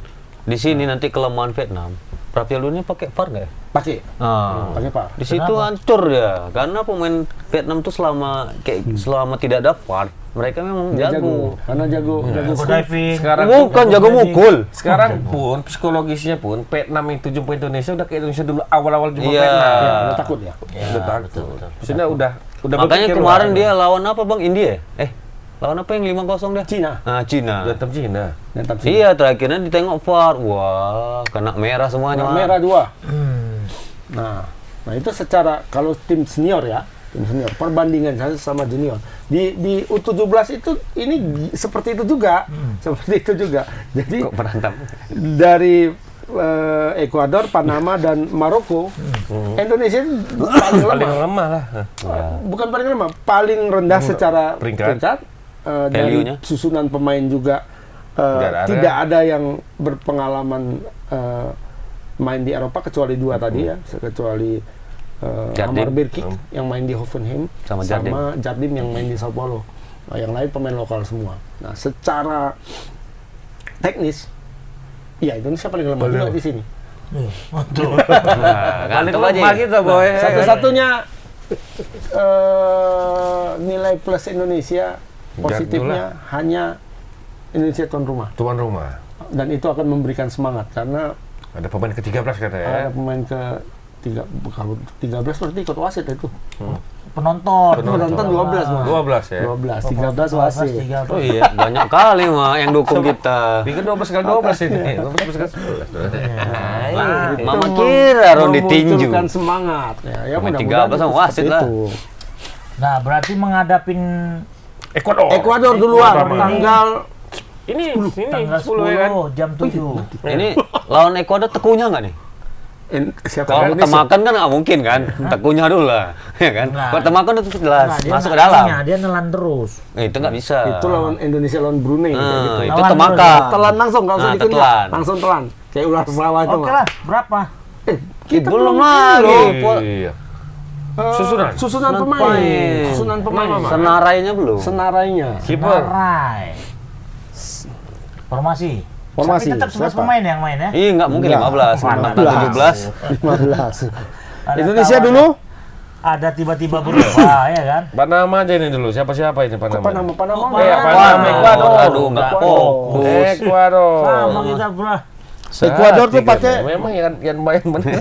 di sini nanti kelemahan Vietnam, Piala Dunia pakai VAR nggak ya? Pakai Ah. VAR. Di situ hancur ya, karena pemain Vietnam tuh selama tidak ada VAR, mereka memang Dia jago. Karena jago diving. Sekarang Bukan jago mukul. Sekarang pun psikologisnya pun Vietnam itu jumpa Indonesia udah kayak Indonesia dulu awal-awal jumpa Iya. Vietnam. Ya, udah takut ya. Udah takut. Maksudnya udah Makanya berpikir kemarin lah. dia lawan apa Bang? India ya? Lawan apa yang 5-0 dia? Cina. Ah, Cina. Berantem Cina. Dan Cina. Iya, terakhirnya ditengok VAR. Wah, kena merah semuanya. Warna merah 2. Nah, itu secara kalau tim senior ya, tim senior perbandingan saya sama junior. Di U17 itu ini seperti itu juga. Seperti itu juga. Jadi Kok berantem? dari Ekuador, Panama dan Maroko, Indonesia paling Paling lemah. lemah lah. Bukan paling lemah, paling rendah secara Peringkat. dari Value-nya. susunan pemain juga tidak ada yang berpengalaman main di Eropa kecuali 2 tadi ya, kecuali Jardim. Amar Birkik yang main di Hoffenheim Sama Jardim yang main di Sao Paulo. Nah, yang lain pemain lokal semua. Nah, secara teknis ya Indonesia paling lemah juga di sini. Betul. Paling lemah kita, boy. Satu-satunya nilai plus Indonesia positifnya hanya Indonesia tuan rumah, Tuan rumah. dan itu akan memberikan semangat karena Ada pemain ke-13 katanya ya. ada pemain kalau 13 berarti ikut wasit itu. Penonton 12 mah. 12 ya. 12, 13 wasit. 13. Oh iya. Banyak kali mah yang dukung kita. Bikin 12 kali 12 ini. 12 kali 11. Mama kira Rondi tinju. Memunculkan semangat. Ya, Pemain mudah-mudahan 13 sama itu wasit seperti lah. itu. Nah, berarti menghadapin Ekuador duluan tanggal ini tanggal 10 ya kan. 10 jam 7. Ini lawan Ekuador tekunya nggak nih? siapa Kalau Indonesia? temakan kan nggak mungkin kan, tekunya dulu lah, ya kan? Nah. Kalau temakan itu jelas Nah, dia masuk ke nggak dalam. punya, dia nelan terus. Itu nggak bisa. Itu lawan Indonesia lawan Brunei kayak gitu. Itu Lawan temakan. Telan langsung, nggak usah Nah, dikunyah. telan. Langsung telan. Kayak ular sawah itu. Oke Mak. lah, berapa? Kita Belum belum lagi. Iya. Susunan. Susunan pemain. Susunan pemain. Senarainya belum. Senarainya. Kiper. Narai. Formasi. Formasi. Tapi tetap 11 Siapa? pemain yang main ya. Iya nggak mungkin Nggak. 15, 17. 15. Ada Indonesia kawan- dulu. Ada tiba-tiba berubah ya kan. Panama aja ini dulu. Siapa-siapa ini Panama? Panama. Panama, Ekuador. Aduh, nggak Nggak fokus. Ekuador. Sama kita bro. Ekuador tuh Tiga, pakai- memang yang main bener.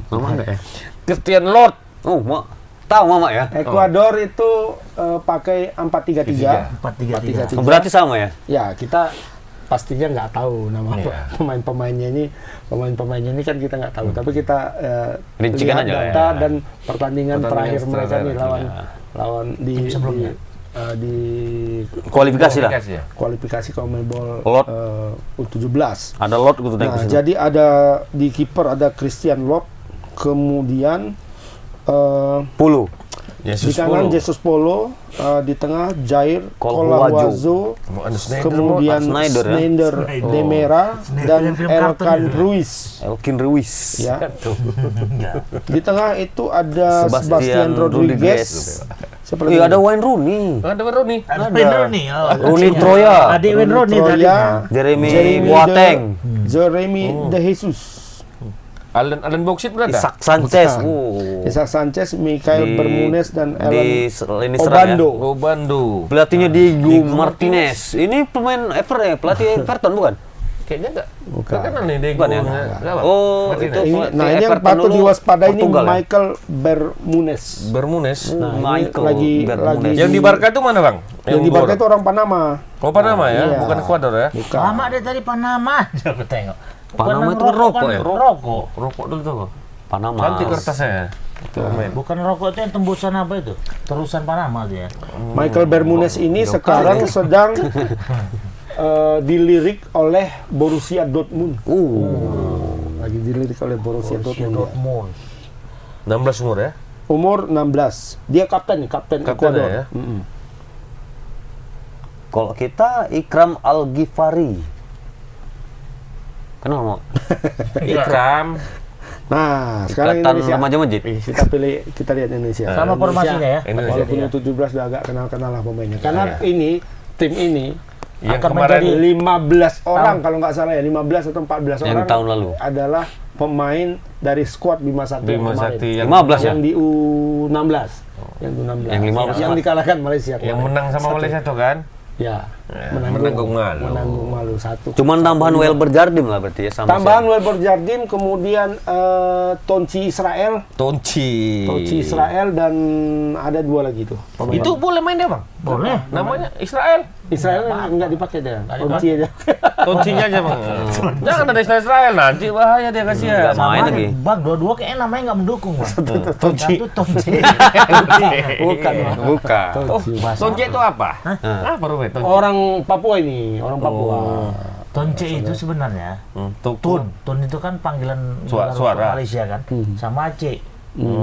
Mama nggak ya? Christian Lord. Oh, tahu mama ya? Ekuador itu pakai 4-3-3. 4-3-3. Berarti sama ya? Ya, kita pastinya nggak tahu nama Iya. pemain-pemainnya ini kan kita nggak tahu, tapi kita Rincikan lihat aja data ya. dan pertandingan terakhir mereka nih lawan di sebelumnya. di Kualifikasi lah. ya. kualifikasi CONMEBOL Lot. U17. Ada lot gitu Nah, tadi. jadi ada di kiper ada Christian Lot, kemudian Pulu. di kanan Jesus Polo, di tengah Jair Kolhuazo. Kolawazo, kemudian Snyder ya? Snyder Demera dan film kartun Elkan itu. Ruiz. Elkin Ruiz. Ya. Di tengah itu ada Sebastian Rodriguez. Siapa lagi? Iya, ada Wayne Rooney. Ada baru nih. Ada Wayne Rooney. Rooney Troya. Adik Wayne Rooney tadi. Troya, Jeremy Jeremy Boateng. Jeremy De Jesus, Alan Boxit berada? Isak Sanchez. Bukan. Isaac Sanchez, Michael Bermúdez dan di Alan lini serang ya. Obando. Oh, Bandung. Pelatihnya Diego Martinez. Ini pemain pelatih Everton bukan? Kayaknya enggak. Bukan. Terkenal nih Diego. Bukan ya? Enggak, Pak. Oh, Martinez. itu Nah, ini yang Everton patut dulu diwaspadai ini Portugal ya? Michael Bermúdez. Bermunes. Nah, ini Michael lagi- Bermúdez. Yang di Barca itu mana, Bang? Yang di Barca itu orang Panama. Oh, Panama ya, Iya. bukan Ekuador ya. Bukan. Lama dia tadi Panama. Coba tengok. Panama Bukan itu rokok ya? Rokok. Rokok dulu tuh. Panama. Cantik kertasnya. Tuh, men. Bukan rokok itu yang tembusan apa itu? Terusan Panama dia. Michael Bermúdez ini sekarang sedang dilirik oleh Borussia Dortmund. Lagi dilirik oleh Borussia Dortmund. 16 umur ya? Umur 16. Dia kapten Ekuador. Ya? Kalau kita Ikram Al-Ghifari. Kenapa mau? Ikram. Nah, sekarang Ikatan Indonesia. Remaja Masjid. Kita lihat Indonesia. Sama formasinya ya. Indonesia. Walaupun U17 udah agak kenal-kenal lah pemainnya. Karena tim ini Yang akan kemarin menjadi 15 orang kalau nggak salah ya, 15 atau 14 Yang orang tahun lalu. adalah pemain dari skuad Bima Sakti Bima kemarin. Sakti yang 15 ya? Yang di U16. Yang U16. Yang 15. Yang dikalahkan Malaysia. yang kemarin. menang sama Malaysia tuh kan? Ya, menanggung malu. Menanggung malu 1. Cuman tambahan Welber Jardim lah berarti ya sama. Tambahan Welber Jardim, kemudian Tonci Israel Israel dan ada 2 lagi tuh. Itu boleh main dia, Bang? Boleh. Namanya Israel. Israel nggak dipakai dia. Tonci aja. Toncinya aja, Bang. Jangan ada Israel nanti bahaya dia kasihan. Nggak main lagi. Bang, dua-dua kayaknya namanya nggak mendukung, Bang. Tonci. Satu Tonci. Bukan. Bukan. Tonci. Tonci itu apa? Apa Ruben? Tonci. Orang Papua ini, orang Papua. Tonci itu sebenarnya Tun. Tun itu kan panggilan Suara. negara Malaysia kan, sama Aceh.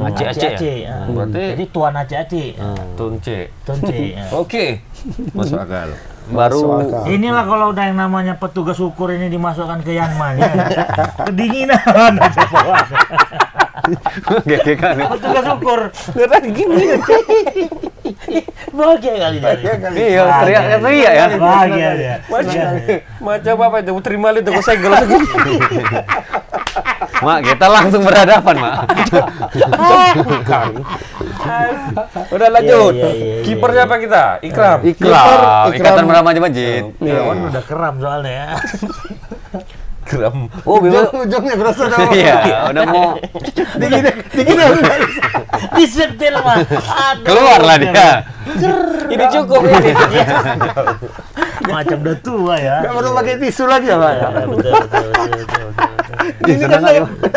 Aceh ya? Berarti Jadi tuan Aceh. Tunce. Tonci. Oke. Masuk akal. Baru Inilah kalau udah yang namanya petugas ukur ini dimasukkan ke Yanman ya. Kedinginan aja bawah. gegekan. Petugas ukur. Gini. Bahagia kali dia. Iya, teriak ya. Bahagia dia. Macam apa itu? Terima itu kok segel segini. Mak, kita langsung berhadapan, Mak. Udah lanjut. Iya. Kiper siapa kita? Ikram. Ikram, Ikatan Remaja Masjid. Kawan udah keram soalnya ya. Ikram. Oh, Bima. Ujungnya berasa Iya, udah mau Disetel mah. Aduh. keluar lah dia. Ini cukup ini. Macam udah tua ya. Nggak perlu pakai tisu lagi ya, Pak? Ya, betul. Ini kan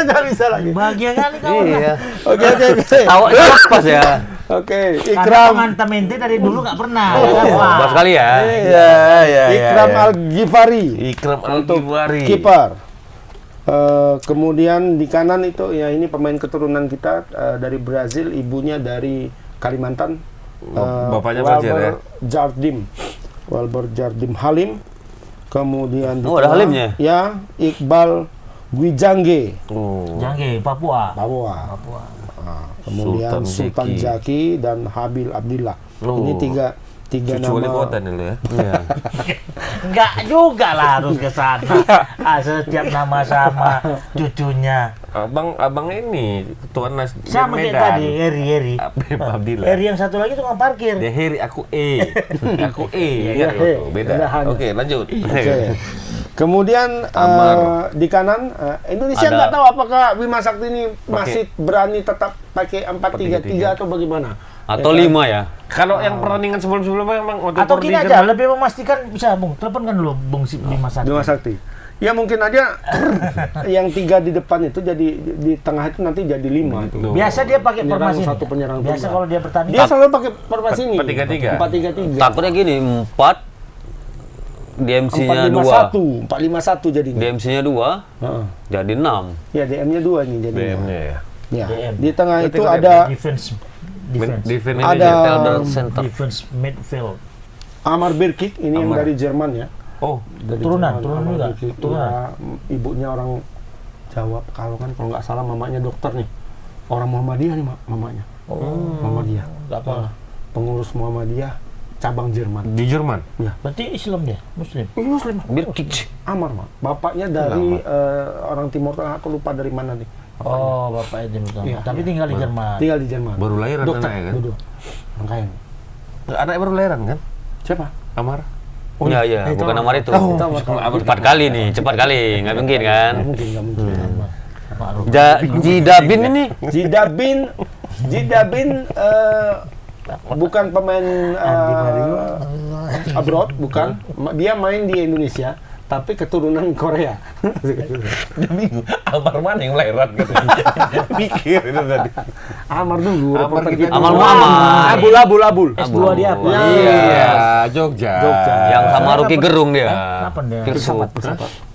nggak bisa lagi. Bahagia kali kawan. Iya. Oke. Tahu pas ya. Oke, Karena Ikram. pengantin dari dulu nggak pernah. Ya kan, Pak? Pas kali ya. Iya. Ikram Al-Ghifari. Ikram Al-Ghifari. Kiper. Kemudian di kanan itu ya ini pemain keturunan kita dari Brazil, ibunya dari Kalimantan. Bapaknya Brazil ya? Welber Jardim Halim. Kemudian di Oh, ada tengah, Halimnya? Ya, Iqbal Gwijangge. Jangge, Papua. Papua. Kemudian Sultan Zaki dan Habil Abdillah. Ini tiga Cucu wali nama. kota nih lo ya. Iya. Enggak juga lah harus ke sana. Setiap nama sama cucunya. Abang ini ketua Nas di Sama kayak Medan. tadi, Eri. Abdillah. Eri yang satu lagi tukang parkir. Dia Heri, aku Aku Iya, beda. beda. Oke, lanjut. Oke. Kemudian di kanan Indonesia Ada- nggak tahu apakah Bima Sakti ini masih berani tetap pakai 4-3-3 atau bagaimana? Atau 5 ya. Kalau yang pertandingan sebelum-sebelumnya memang waktu Atau gini Portugal- aja, lebih memastikan bisa Bung. Telepon kan dulu Bung Bima Sakti. Bima Sakti. Ya mungkin aja yang 3 di depan itu jadi di tengah itu nanti jadi 5. Tuh. Biasa dia pakai Penyerang formasi. satu, ini. penyerang Biasa tunggal. kalau dia bertanding. Dia selalu pakai formasi ini. 4-3-3. 4-3-3. Takutnya gini, 4 DMC-nya 2. 4-5-1 jadinya. DMC-nya 2 Heeh. jadi 6. Ya DM-nya 2 nih jadinya. BM-nya ya. Ya. DM. Di tengah Berarti itu kalau ada defense Defense ini Ada- dia. Elder Center. defense midfield. Amar Birkik, ini yang Amar. dari Jerman ya. Oh, Dari Turunan, Jerman, turunan Amar juga. Birkik. Turunan. Ya, ibunya orang Jawa Pekalongan kalau nggak salah, mamanya dokter nih. Orang Muhammadiyah nih mamanya. Muhammadiyah. Enggak apa. Pengurus Muhammadiyah cabang Jerman. di Jerman. Berarti Islam dia, Muslim. Muslim. Birkic. Amar, Mak. Bapaknya dari orang Timur Tengah, aku lupa dari mana nih. Oh, bapak itu betul. Iya, Tapi tinggal di Jerman. Tinggal di Jerman. Baru lahiran dokter, anaknya kan? duduk. Makanya. Anaknya baru lahiran kan? Siapa? Amar. Iya, iya, itu bukan nomor itu. Itu Cepat kali nih, cepat kali. Nggak mungkin kan? nggak mungkin. Ma'ruf. Jidabin ini Jidabin bukan pemain abroad, bukan. Dia main di Indonesia, tapi keturunan Korea. Bingung. Amar mana yang lahiran gitu. Pikir itu tadi. Amar dulu. Amar reporter kita kita. dulu. Abul. S2 dia apa? Iya, Jogja. Yang sama Rocky Gerung dia. Kapan dia? Filsuf.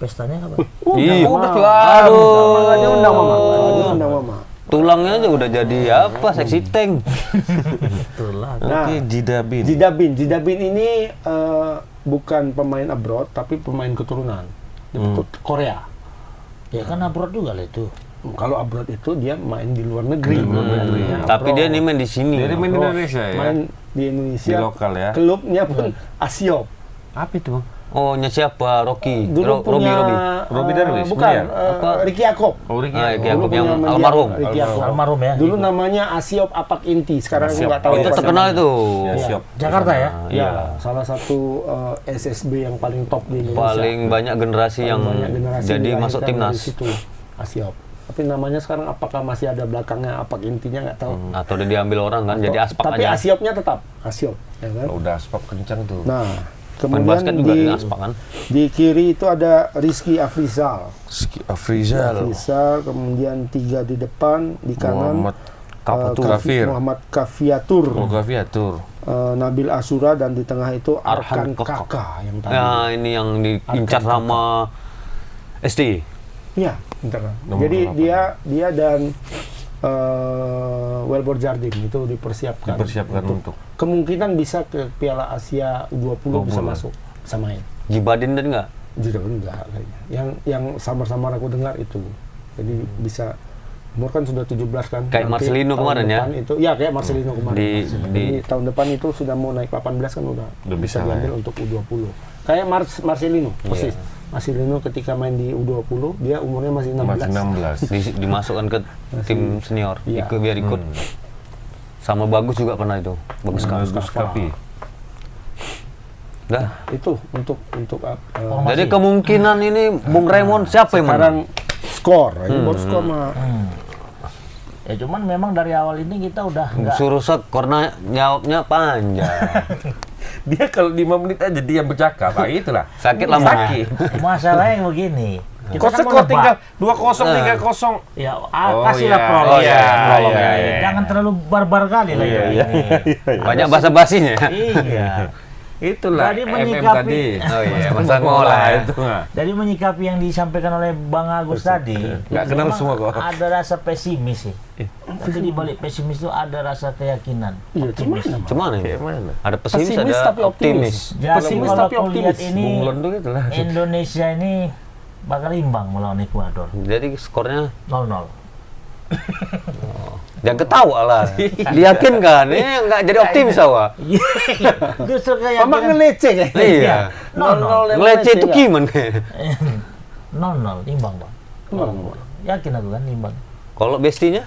Pestanya kapan? Iya, udah aduh. Makanya undang mama. Tulangnya aja udah jadi apa? Seksi tank. Itulah. Nah, Oke, Jidabin. Jidabin ini bukan pemain abroad tapi pemain keturunan Korea. Ya kan abroad juga lah itu. Kalau abroad itu dia main di luar negeri. Tapi dia ini main di sini. Jadi main di Indonesia ya. Main di Indonesia. Di lokal ya. Klubnya pun Asiop. Apa itu, Bang? Oh, nya siapa? Rocky. Dulu punya Robi Darwis, bukan Miliar. Ricky Yakob. Oh, Ricky. Ah, Ricky Dulu Yakob yang punya almarhum. Ricky Yakob. Almarhum ya. Dulu namanya Asiop Apak Inti. Sekarang aku nggak tahu. Oh, itu apa terkenal namanya. itu. Ya, siap. Jakarta ya. Ya, salah satu SSB yang paling top di Indonesia. Paling banyak generasi yang Banyak generasi jadi masuk dilahirkan timnas. dari situ, Asiop. Tapi namanya sekarang apakah masih ada belakangnya Apak Intinya nggak tahu. Atau udah diambil orang kan, jadi aspak Tapi aja. Asiopnya tetap Asiop, ya kan? Udah aspak kencang tuh. Nah, Main basket kemudian juga di di aspak kan. di kiri itu ada Rizky Afrizal. Afrizal. Kemudian 3 di depan, di kanan Muhammad Kafir. Muhammad Kafiatur, Gaviatur. Nabil Asura, dan di tengah itu Arhan Arkan Kaka. Kaka yang tadi. Ya, ini yang diincar Arkan sama SD. Iya, bentar. Nomor Jadi 8. dia dan Welbor Jardim itu dipersiapkan untuk kemungkinan bisa ke Piala Asia U20 bisa masuk, bisa main. Jibadin dan enggak? Juga enggak kayaknya. Yang samar-samar aku dengar itu. Jadi bisa umur kan sudah 17 kan. Kayak Nanti Marcelino tahun kemarin ya? depan itu ya kayak Marcelino kemarin. Jadi di- tahun depan itu sudah mau naik 18 kan udah bisa bisa diambil untuk U20. Kayak Marcelino persis. Marcelino ketika main di U20 dia umurnya masih 16. Masih 16. Dimasukkan ke tim senior, Iya. biar ikut. Sama Bagus juga pernah itu. Bagus sekali. Bagus Kavi. Dah. Itu untuk Jadi kemungkinan ini Bung Raymond siapa yang sekarang menang? skor, ini baru skor mah. Ya cuman memang dari awal ini kita udah enggak Suruh karena jawabnya panjang. Dia kalau 5 menit aja dia bercakap, itulah. Sakit lambungnya. Sakit. masalahnya yang begini. Kita Kok kan skor mau nebak. tinggal 2-0, 3-0. Ya, Oh, kasihlah iya. prolog. Oh, iya. Prolog Iya, ya. iya. Jangan terlalu barbar kali lah itu ini. Banyak basa-basinya. Iya. Itulah Jadi MM menyikapi- tadi. Oh iya, Mas masa ngolah ya. itu mah. Dari menyikapi yang disampaikan oleh Bang Agus tadi, Nggak kenal memang semua kok. ada rasa pesimis sih. Tapi di balik pesimis itu ada rasa keyakinan, Iya, optimis. Cuman ini Kayak mana? ada pesimis, Pesimis ada tapi optimis. Jadi Pesimis kalau tapi aku lihat optimis. ini Bunglon tuh gitu lah. Indonesia ini bakal imbang melawan Ekuador. Jadi skornya 0-0. jangan ketawa lah. Diyakinkan, ini nggak jadi optimis awak. Justru Pamak keyakinan ngeleceh ya. Iya. 0-0. Ngeleceh itu gimana? 0-0 imbang, Bang. Yakin aku kan imbang. Kalau bestinya?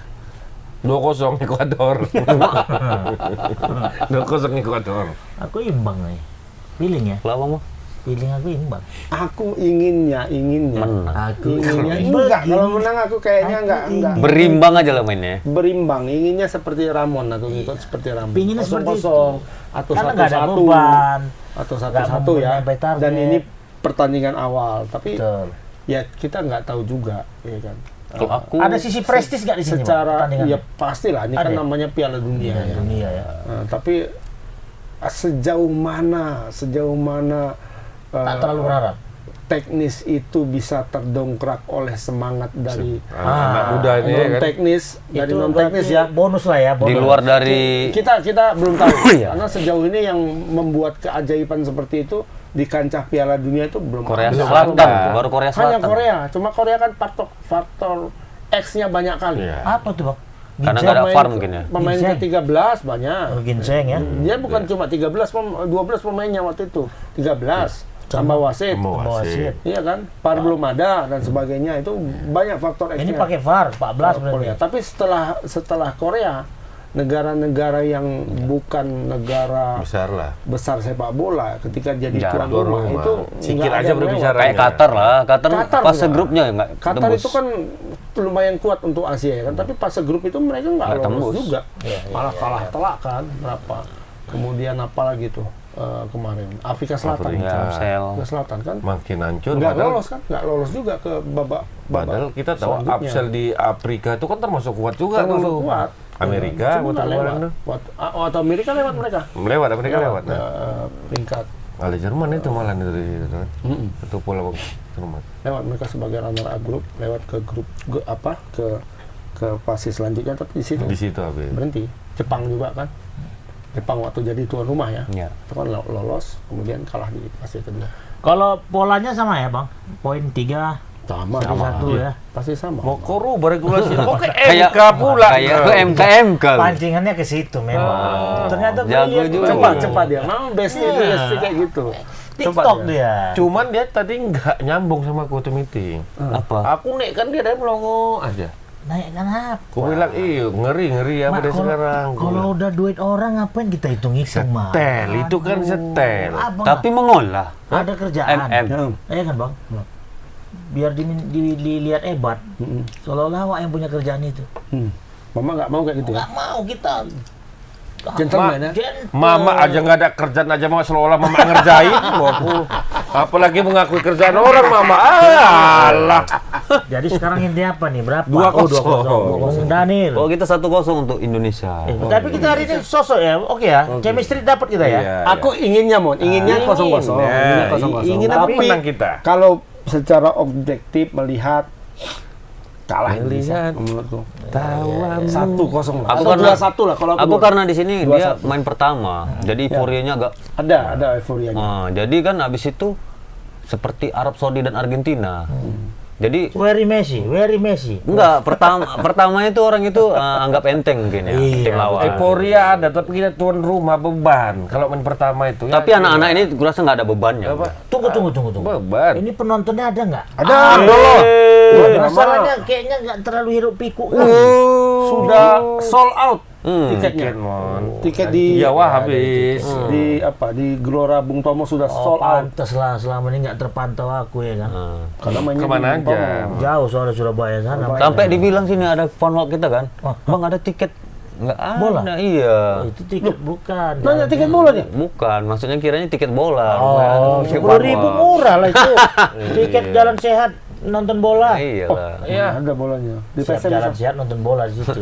2-0 Ekuador. 2-0 Ekuador. Aku imbang nih. Feeling ya. Kalau abang mah? Feeling aku imbang. Aku inginnya Menang. Aku inginnya enggak, kalau menang aku kayaknya enggak Berimbang aja lah mainnya. berimbang, inginnya seperti Ramon, aku ngikut seperti Ramon. Pinginnya seperti 0-0 atau Karena nggak ada 1-1 beban. atau Nggak 1-1 ya. mempunyai target. Dan ini pertandingan awal, tapi Betul. ya kita nggak tahu juga, ya kan. Kalau aku Ada sisi prestis nggak di sini? Bang, Secara pertandingan? ya pastilah ini kan Ada ya? namanya Piala Dunia ya. Dunia ya. Nah, tapi sejauh mana Tak terlalu berharap. teknis itu bisa terdongkrak oleh semangat dari Anak muda ini ya non kan. teknis, dari Itu non teknis berarti ya. Bonus lah ya. Bonus. di luar dari Kita belum tahu Iya. karena sejauh ini yang membuat keajaiban seperti itu di kancah Piala Dunia itu belum Korea ada. Selatan, baru Korea Hanya Selatan. Korea, cuma Korea kan faktor X-nya banyak kali. Iya. Apa tuh, Bang? Karena Ginseng? nggak ada Pemain- VAR mungkin ya. Pemain Ginseng. ke-13 banyak. Oh, ginseng ya. Dia bukan cuma 12 pemainnya waktu itu. 13 tambah wasit. Bawa wasit. Iya kan? VAR belum ada dan sebagainya, itu banyak faktor X-nya. Ini pakai VAR 14 Korea. berarti. Tapi setelah Korea, negara-negara yang bukan negara Besar lah. besar sepak bola ketika jadi Jarang tuan rumah rumah. itu Sikit nggak ada aja yang berbicara. lewat. kayak Qatar lah. Qatar Qatar fase juga. grupnya nggak Qatar tembus. itu kan lumayan kuat untuk Asia ya kan, tapi fase grup itu mereka nggak Nggak lolos tembus. juga, malah kalah telak kan berapa. Kemudian apalagi tuh kemarin Afrika Selatan. Afrika Selatan kan makin hancur. Nggak lolos juga ke babak. Padahal kita tahu Absel di Afrika itu kan termasuk kuat juga dulu. Kuat. Amerika, atau Amerika lewat mereka. Amerika lewat. Peringkat. Ada Jerman itu malah dari itu. Itu pulau Jerman. Lewat mereka sebagai runner up grup, lewat ke grup ke fase selanjutnya, tapi di situ habis. berhenti. Jepang juga kan. Jepang waktu jadi tuan rumah ya. Itu kan lolos, kemudian kalah di fase kedua. Kalau polanya sama ya Bang? Poin 3 sama ya. Pasti sama. Mau rubah regulasi. Kok ke MK pula? Kayak ke MK. Pancingannya ke situ memang. Ternyata jago juga. Cepat dia. Mau best kayak gitu. TikTok dia. Cuman dia tadi nggak nyambung sama aku tuh meeting. Apa? Aku naik kan dia dari melongo aja. Naik kan apa? Aku bilang, ngeri apa deh sekarang. Kalau udah duit orang ngapain kita hitung-hitung mah? Setel, itu kan setel. Tapi mengolah. Ada kerjaan. Iya kan Bang? Biar dilihat hebat. Seolah-olah awak yang punya kerjaan itu. Mama nggak mau kayak gitu ya? Nggak mau kita. Gentleman ya? Mama aja nggak ada kerjaan aja mau seolah Mama ngerjain. Aku apalagi mengakui kerjaan orang Mama. Alah. Jadi sekarang intinya apa nih? Berapa? 2-0. Daniel. Oh, kita 1-0 untuk Indonesia. Tapi kita hari ini sosok ya, oke ya. Chemistry dapat kita ya. Iya. Aku inginnya 0-0. Ingin apa menang kita? Kalau secara objektif melihat kalah Lihat menurutku. Tawan 1-0 lah. Aku Atau karena 2-1 lah kalau aku karena di sini 2-1. dia main pertama. Jadi euforianya agak ada euforianya. jadi kan habis itu seperti Arab Saudi dan Argentina. Jadi Very Messi. enggak, pertama itu orang itu anggap enteng mungkin ya, tim lawan. Euforia ada, tapi kita tuan rumah beban. Kalau main pertama itu. Tapi anak-anak ini kurasa nggak ada bebannya. Tunggu. Beban. Ini penontonnya ada nggak? Ada. Masalahnya kayaknya nggak terlalu hiruk pikuk kan? Sudah sold out tiketnya. Tiket di Jawa habis. Di Gelora Bung Tomo sudah sold out. Pantes lah, selama ini nggak terpantau aku ya kan. Karena mainnya Kemana di Bung Tomo. aja? Jauh soalnya Surabaya sana. Sampai dibilang sini ada fan walk kita kan. Bang, ada tiket nggak ada? Bola? Iya. Itu tiket bukan. Nanya tiket bola nih. Bukan, maksudnya kiranya tiket bola. Oh, Tiket 10.000 fan walk. murah lah itu. Tiket jalan sehat nonton bola. Iya lah. Iya. Ada bolanya. Di Siap PSM jalan sehat nonton bola di situ.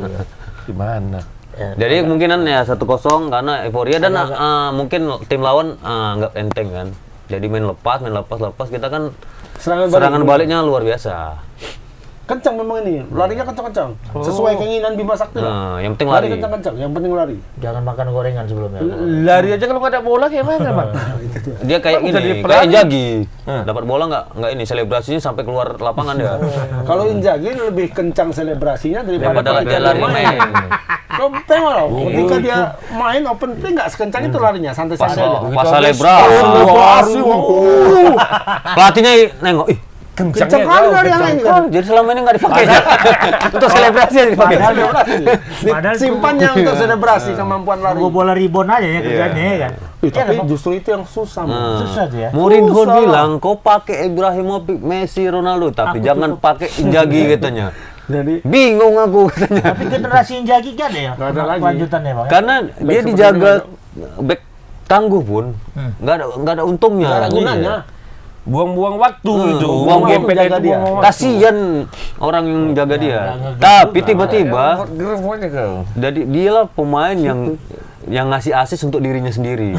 Gimana? Jadi kemungkinan ya 1-0 karena euforia dan mungkin tim lawan nggak enteng kan. Jadi main lepas kita kan serangan baliknya luar biasa. Kencang memang ini, larinya kencang-kencang. Sesuai keinginan Bima Sakti lah. Yang penting lari. Kencang-kencang, yang penting lari. Jangan makan gorengan sebelumnya. Lari aja kalau nggak ada bola kayak mana, Bang? Dia kayak ini, kayak Inzaghi. Dapat bola nggak ini selebrasinya sampai keluar lapangan dia. Kalau Inzaghi lebih kencang selebrasinya daripada lari main. Kau tengok loh, ketika dia main open play nggak sekencang itu larinya, santai-santai aja. Pas selebrasi. Pelatihnya nengok, Kencang kali lari yang lain kan. jadi selama ini nggak dipakai. Untuk selebrasi aja dipakai. Simpannya untuk selebrasi kemampuan lari. Tunggu bola ribon aja ya kerjanya ya kan. Tapi justru itu yang susah. Susah tuh ya. Mourinho bilang, kau pakai Ibrahimovic, Messi, Ronaldo, tapi jangan pakai Inzaghi katanya. Jadi Bingung aku katanya. Tapi generasi Inzaghi kan ya. Nggak ada lagi. Lanjutannya Bang. Karena dia dijaga back tangguh pun nggak ada untungnya. nggak ada gunanya. Buang-buang waktu itu. buang waktu jaga dia. Kasian orang yang jaga dia. Tapi tiba-tiba jadi dialah pemain yang ngasih asis untuk dirinya sendiri.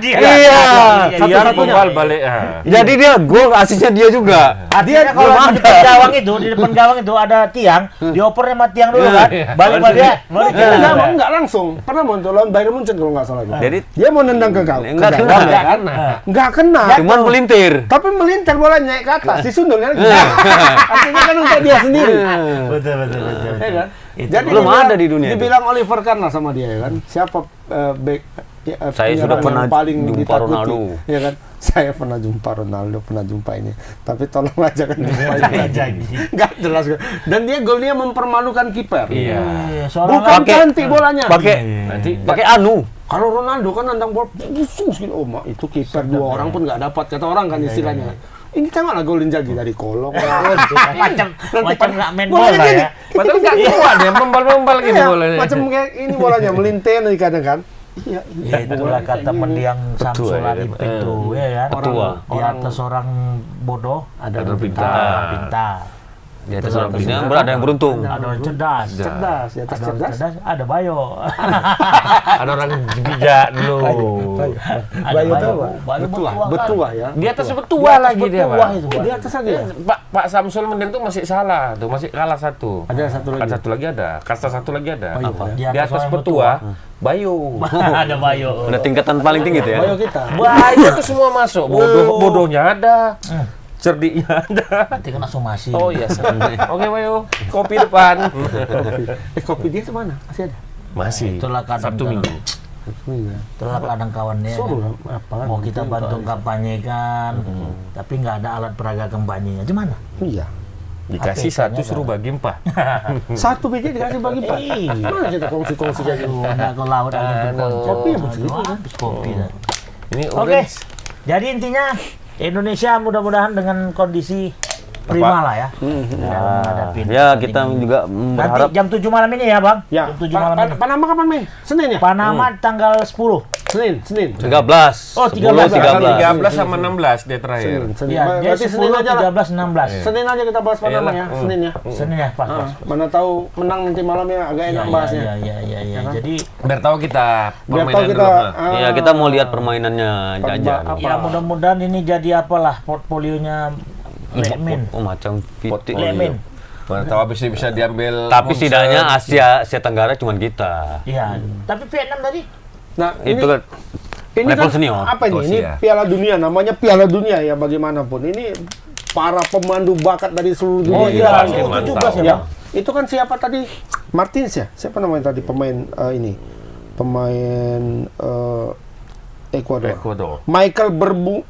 Iya. Satu-satunya balik. Jadi dia gol asisnya dia juga. Artinya kalau di depan gawang itu ada tiang, dioper sama tiang dulu kan. Balik dia. Enggak langsung. Pernah muncul lawan Bayern Munchen kalau nggak salah. Jadi Dia mau nendang ke gawang. Nggak kena. Nggak kena. cuman melintir. Tapi melintir bolanya ke atas, disundulnya lagi. Artinya kan untuk dia sendiri. Betul. Ya kan? Jadi belum ada di dunia itu. Dibilang Oliver Kahn lah sama dia ya kan. Siapa back Saya sudah penyerang pernah yang paling jumpa ditakuti, Ronaldo. ya kan? Saya pernah jumpa Ronaldo, pernah jumpa ini. Tapi tolong aja kan nggak jelas. Dan dia golnya mempermalukan kiper. Iya. Bukan cantik bolanya. Pakai anu. Kalau Ronaldo kan nendang bola busuk gitu. Oh, itu kiper dua orang pun nggak dapat kata orang kan istilahnya. Ini tengoklah gol Inzaghi dari kolong. Macam nggak main bola ya. Padahal nggak kuat dia membal-membal gitu bolanya. Macam kayak ini bolanya melintir nih kadang kan. Iya, Ya itulah kata mendiang Petua, Samsul ya. Arifin itu, ya kan? Petua. Di atas orang bodoh, ada Ada orang pintar. orang pintar. Di atas orang pintar ada yang beruntung. Ada orang cerdas. cerdas, di atas Ada orang cerdas. cerdas, ada Bayo. Ada orang bijak dulu. Bayu tahu, Bayu betua ya. Di atas betua lagi dia, Betua Pak. itu, Oh, Pak. di atas lagi ya? Pak Samsul Mendeng tuh masih salah tuh, masih kalah satu. Ada satu lagi. Ada satu lagi ada, kasta satu lagi ada. Bayu, Apa? ya. Di atas orang petua, Bayu. Ada Bayo. Udah tingkatan paling tinggi tuh ya. Bayu kita. Bayu itu semua masuk. Bodohnya ada. Cerdiknya ada. Nanti kena somasi. Oh iya, oke Bayu. Kopi depan. Kopi dia kemana? Masih ada? Masih. Itulah kadang Sabtu Minggu. Iya. Itulah kadang kawannya. Suruh apa? Mau kita bantu kampanye kan, tapi nggak ada alat peraga kampanyenya. Gimana? Iya. Dikasih HP-nya satu ada. suruh bagi 4. Satu biji dikasih bagi 4. Iya. Mana kita kongsi-kongsi kayak gitu? Udah ke laut angin berkonco. Kopi ya begitu kan? Habis kopi dah. Ini Oke, orange. jadi intinya Indonesia mudah-mudahan dengan kondisi prima lah ya. Dalam menghadapi Ya, pertandingan kita ini. juga Nanti berharap jam 7 malam ini ya, Bang? Ya. Jam 7 malam ini. Panama kapan main? Senin ya? Panama tanggal 10. Senin. 13. Oh, 10, 13. 13 sama 16 dia terakhir. Senin. Iya, dia Berarti 10, aja lah. 13, 16. Senin aja kita bahas Panama Iyalah. ya, Senin ya. Senin ya, pas. Ah, mana tahu menang nanti malam ya agak enak bahasnya. Iya. Jadi Biar tahu kita Biar permainan tahu kita dulu. Nah. Iya, kita mau lihat permainannya Jajan. Apa? ya mudah-mudahan ini jadi apalah portfolionya Lekmin. Oh, macam Fitik. Lekmin. Mana tahu habis ini bisa diambil. Tapi Monster. setidaknya Asia Tenggara cuma kita. Iya, tapi Vietnam tadi Nah, Itu kan ini level kan senior. apa ini? Oh, Ini siap. Piala Dunia, namanya Piala Dunia ya bagaimanapun. Ini para pemandu bakat dari seluruh dunia. Oh, iya, Kan? pasti mantap. 17 ya, Ya, Bang? itu kan siapa tadi? Martins ya? Siapa namanya tadi pemain ini? Pemain Ecuador. Ecuador. Michael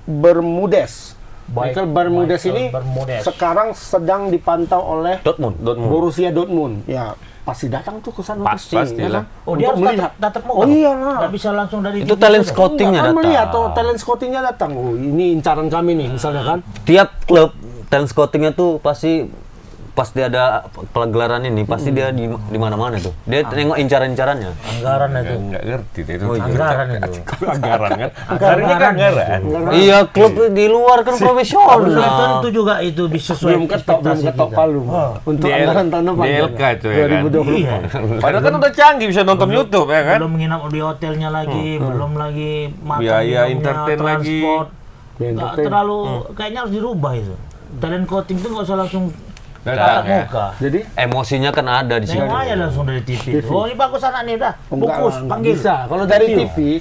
Bermudez. Michael Bermudez Michael ini Bermudez. sekarang sedang dipantau oleh Dortmund. Borussia Dortmund. Ya, pasti datang tuh ke sana Pasti lah. Oh, dia Untuk harus melihat. tatap muka. Oh iyalah. Nggak bisa langsung dari Itu TV talent gitu. scoutingnya Enggak, kan datang. melihat tuh talent scoutingnya datang. Oh, ini incaran kami nih misalnya kan. Tiap klub talent scoutingnya tuh pasti pas dia ada pelajaran ini pasti dia di mana-mana tuh. Dia nengok incaran-incarannya. Anggaran itu. Enggak ngerti deh itu. Anggaran itu. Anggaran kan. Anggaran ini kan anggaran. Iya, klub di luar kan profesional. Nonton itu juga itu bisa sesuai Belum ketok ekspektasi Palu. kita. Untuk Di anggaran tahun depan. di LK itu ya kan. 2024. Iya. Padahal kan udah canggih bisa nonton YouTube ya kan. Belum menginap di hotelnya lagi, belum lagi makan, Biaya minumnya, entertain lagi. transport. Biaya Nggak entertain. terlalu kayaknya harus dirubah itu. Talent coaching itu nggak usah langsung tatap Datang ya. muka. Jadi Emosinya kan ada di sini. Nengok aja langsung dari TV. Oh, ini bagus anak nih udah. enggak Fokus, lah, nggak panggil. bisa.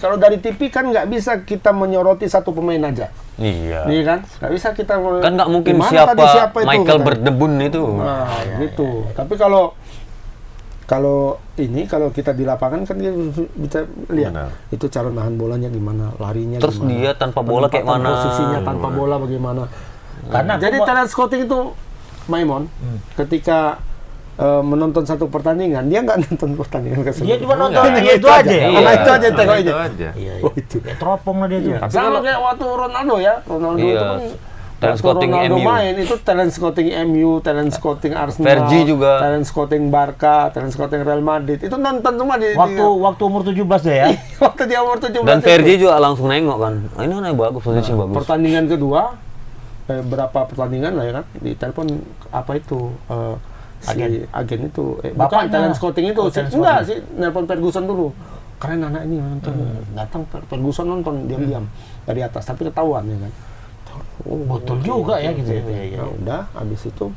Kalau dari TV kan nggak bisa kita menyoroti satu pemain aja. Iya. Iya kan? Nggak bisa kita Kan nggak mungkin Gimana siapa, tadi, siapa itu, Michael katanya? Berdebun itu. Nah, gitu. Tapi kalau kita di lapangan kan kita bisa lihat Benar. itu cara nahan bolanya gimana, larinya Terus gimana. dia tanpa bola kayak penempatan mana? posisinya tanpa bola bagaimana. Karena Jadi talent scouting itu Maimon ketika menonton satu pertandingan, dia nggak nonton pertandingan dia keseluruhan. cuma nonton Enggak, itu aja. Iya. Karena itu aja tengok Itu ini. aja. Iya, Oh, itu. kayak teropong lah dia tuh. Tapi sama kayak waktu Ronaldo ya. Ronaldo Iya. itu kan Talent waktu scouting Ronaldo MU. main itu talent scouting MU, talent scouting Arsenal, Fergie juga. talent scouting Barca, talent scouting Real Madrid. Itu nonton semua di Waktu umur 17 deh ya. waktu dia umur 17. Dan itu. Fergie juga langsung nengok kan. Ah, ini aneh bagus, posisi bagus. Pertandingan kedua berapa pertandingan lah ya kan ditelepon apa itu agen itu bukan Bapaknya. talent scouting itu Oh, talent enggak sih nelpon Ferguson dulu keren anak ini nonton datang Ferguson nonton diam-diam dari atas tapi ketahuan ya kan. Betul juga ya gitu ya. Nah, udah habis itu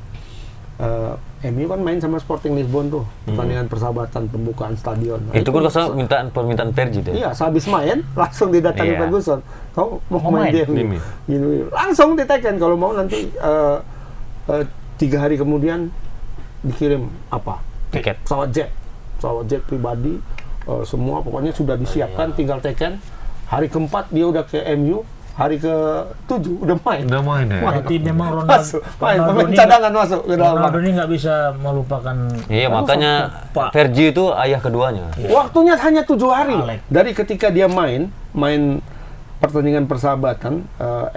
MU kan main sama Sporting Lisbon tuh pertandingan persahabatan pembukaan stadion. Nah, Itu kan kesal permintaan Fergie deh. iya, sehabis main langsung didatangi Iya. Ferguson. Kau mau Mau main main? dia Gini. gini. Langsung diteken kalau mau nanti 3 hari kemudian dikirim apa? Tiket. Pesawat jet pribadi semua pokoknya sudah disiapkan tinggal teken. Hari keempat dia udah ke MU, hari ke-7 udah main. Udah main ya. Berarti memang Masuk, main Ronaldo pemain ini cadangan masuk ke dalam. Ronaldo ini nggak bisa melupakan Iya, makanya Pak. Fergie itu ayah keduanya. Waktunya hanya 7 hari. Alek. Dari ketika dia main pertandingan persahabatan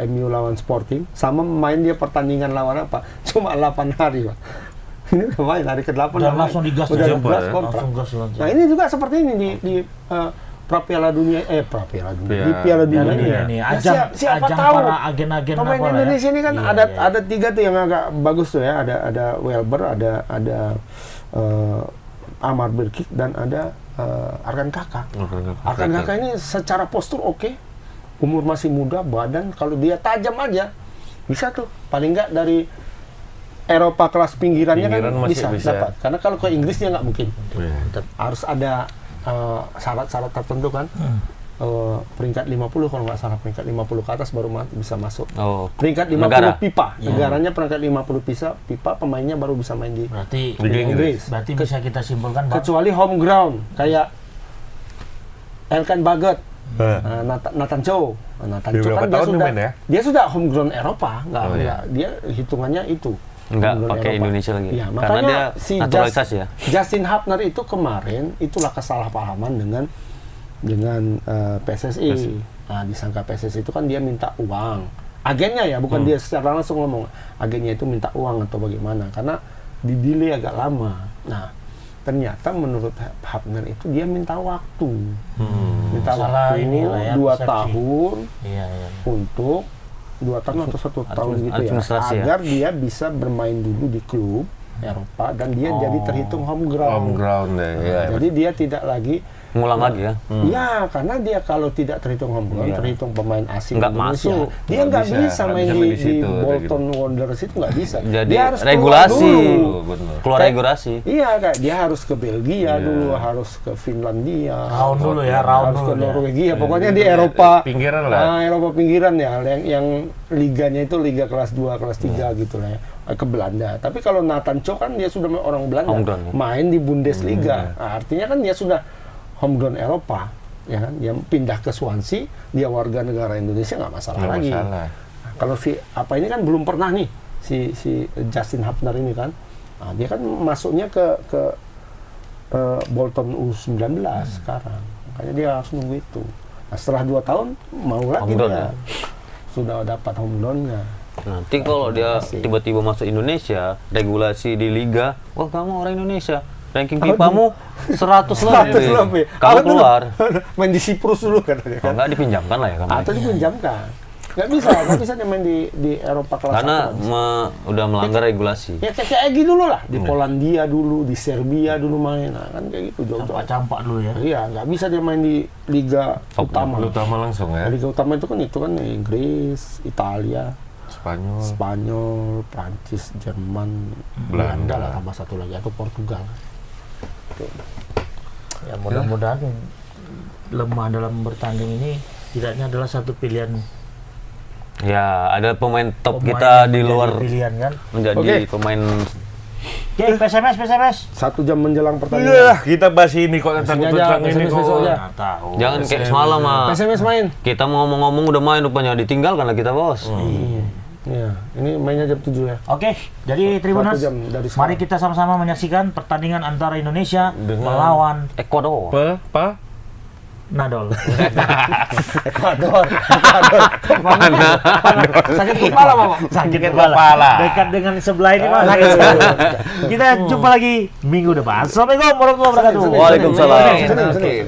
MU lawan Sporting sama main dia pertandingan lawan apa? Cuma 8 hari, Pak. Ini udah main hari ke-8 dan langsung digas udah ya. 12 kontrak. Langsung gas langsung. Nah, ini juga seperti ini di Piala Dunia di Piala Dunia ini. Siapa ajang tahu para agen-agen pemain apa Indonesia ini kan Iya, ada 3 tuh yang agak bagus tuh ya. Ada Welber, ada Amar Birkik, dan ada Arkan Kakak. Arkan Kakak ini secara postur oke, umur masih muda, badan kalau dia tajam aja bisa tuh, paling nggak dari Eropa kelas pinggirannya kan bisa dapat. Karena kalau ke Inggris dia nggak mungkin. Harus ada syarat-syarat tertentu kan. Peringkat 50 kalau nggak salah, peringkat 50 ke atas baru bisa masuk. Peringkat 50 negara. PIPA, negaranya peringkat 50 PIPA, pemainnya baru bisa main di Inggris. Berarti bisa kita simpulkan, Bang, kecuali home ground kayak Elkan Bagot, Nathan Chow. Nathan Chow kan dia sudah home ground Eropa, nggak dia hitungannya itu. Nggak pakai Indonesia lagi. Ya, karena dia si naturalisasi ya. Justin Hubner itu kemarin itulah kesalahpahaman dengan PSSI. Nah, disangka PSSI itu kan dia minta uang. Agennya ya, bukan dia secara langsung ngomong. Agennya itu minta uang atau bagaimana, karena di-delay agak lama. Nah, ternyata menurut Hubner itu dia minta waktu. Minta waktu 2 tahun untuk 2 tahun atau 1 tahun gitu ya, agar dia bisa bermain dulu di klub Eropa dan dia jadi terhitung home ground. Jadi dia tidak lagi ngulang lagi ya. Iya, karena dia kalau tidak terhitung home ground, terhitung pemain asing nggak Indonesia, dia nggak bisa main di Bolton Wanderers, itu nggak bisa. Jadi dia harus regulasi, keluar regulasi. Iya, kayak dia harus ke Belgia dulu, harus ke Finlandia, harus ke Norwegia, pokoknya di Eropa pinggiran lah. Eropa pinggiran ya, yang liganya itu liga kelas 2, kelas 3 gitu lah ya. Ke Belanda. Tapi kalau Nathan Chow kan dia sudah orang Belanda, main di Bundesliga. Nah, artinya kan dia sudah home ground Eropa, ya kan? Dia pindah ke Swansea, dia warga negara Indonesia nggak masalah lagi. Nah, kalau si apa ini kan belum pernah nih si Justin Hubner ini kan, nah, dia kan masuknya ke Bolton U19 sekarang, makanya dia harus nunggu itu. Nah, setelah 2 tahun mau lagi dia sudah dapat home ground-nya. Nanti kalau dia tiba-tiba masuk Indonesia, regulasi di liga, wah kamu orang Indonesia, ranking FIFA-mu 100 lebih. Kamu keluar. Main di Siprus dulu katanya. Kalau nggak dipinjamkan lah ya kamu. Atau dipinjamkan. Nggak bisa dia main di Eropa kelas 1. Karena udah melanggar regulasi. Ya kayak Egy dulu lah, di Polandia dulu, di Serbia dulu main. Nah, kan kayak gitu jauh-jauh. Campak dulu ya. Iya, nggak bisa dia main di liga utama. Utama langsung ya. Liga utama itu kan Inggris, Italia, Spanyol, Prancis, Jerman, Belanda lah, tambah satu lagi, atau Portugal. Ya mudah-mudahan lemah dalam bertanding ini tidaknya adalah satu pilihan. Ya, ada pemain top kita di luar pilihan kan menjadi pemain. PSMS 1 jam menjelang pertandingan. Kita bahas ini kok tentang ini kok. Jangan kayak semalam mah. PSMS main. Kita mau ngomong-ngomong udah main rupanya ditinggalkan lah kita, Bos. Iya, ini mainnya jam 7 ya. Oke, jadi Tribuners, mari kita sama-sama menyaksikan pertandingan antara Indonesia melawan Ekuador. Nadol. Ekuador. Mana? Sakit kepala, Mama. Sakit kepala. Dekat dengan sebelah ini, Mas. Kita jumpa lagi minggu depan. Assalamualaikum warahmatullahi wabarakatuh. Waalaikumsalam. Oke,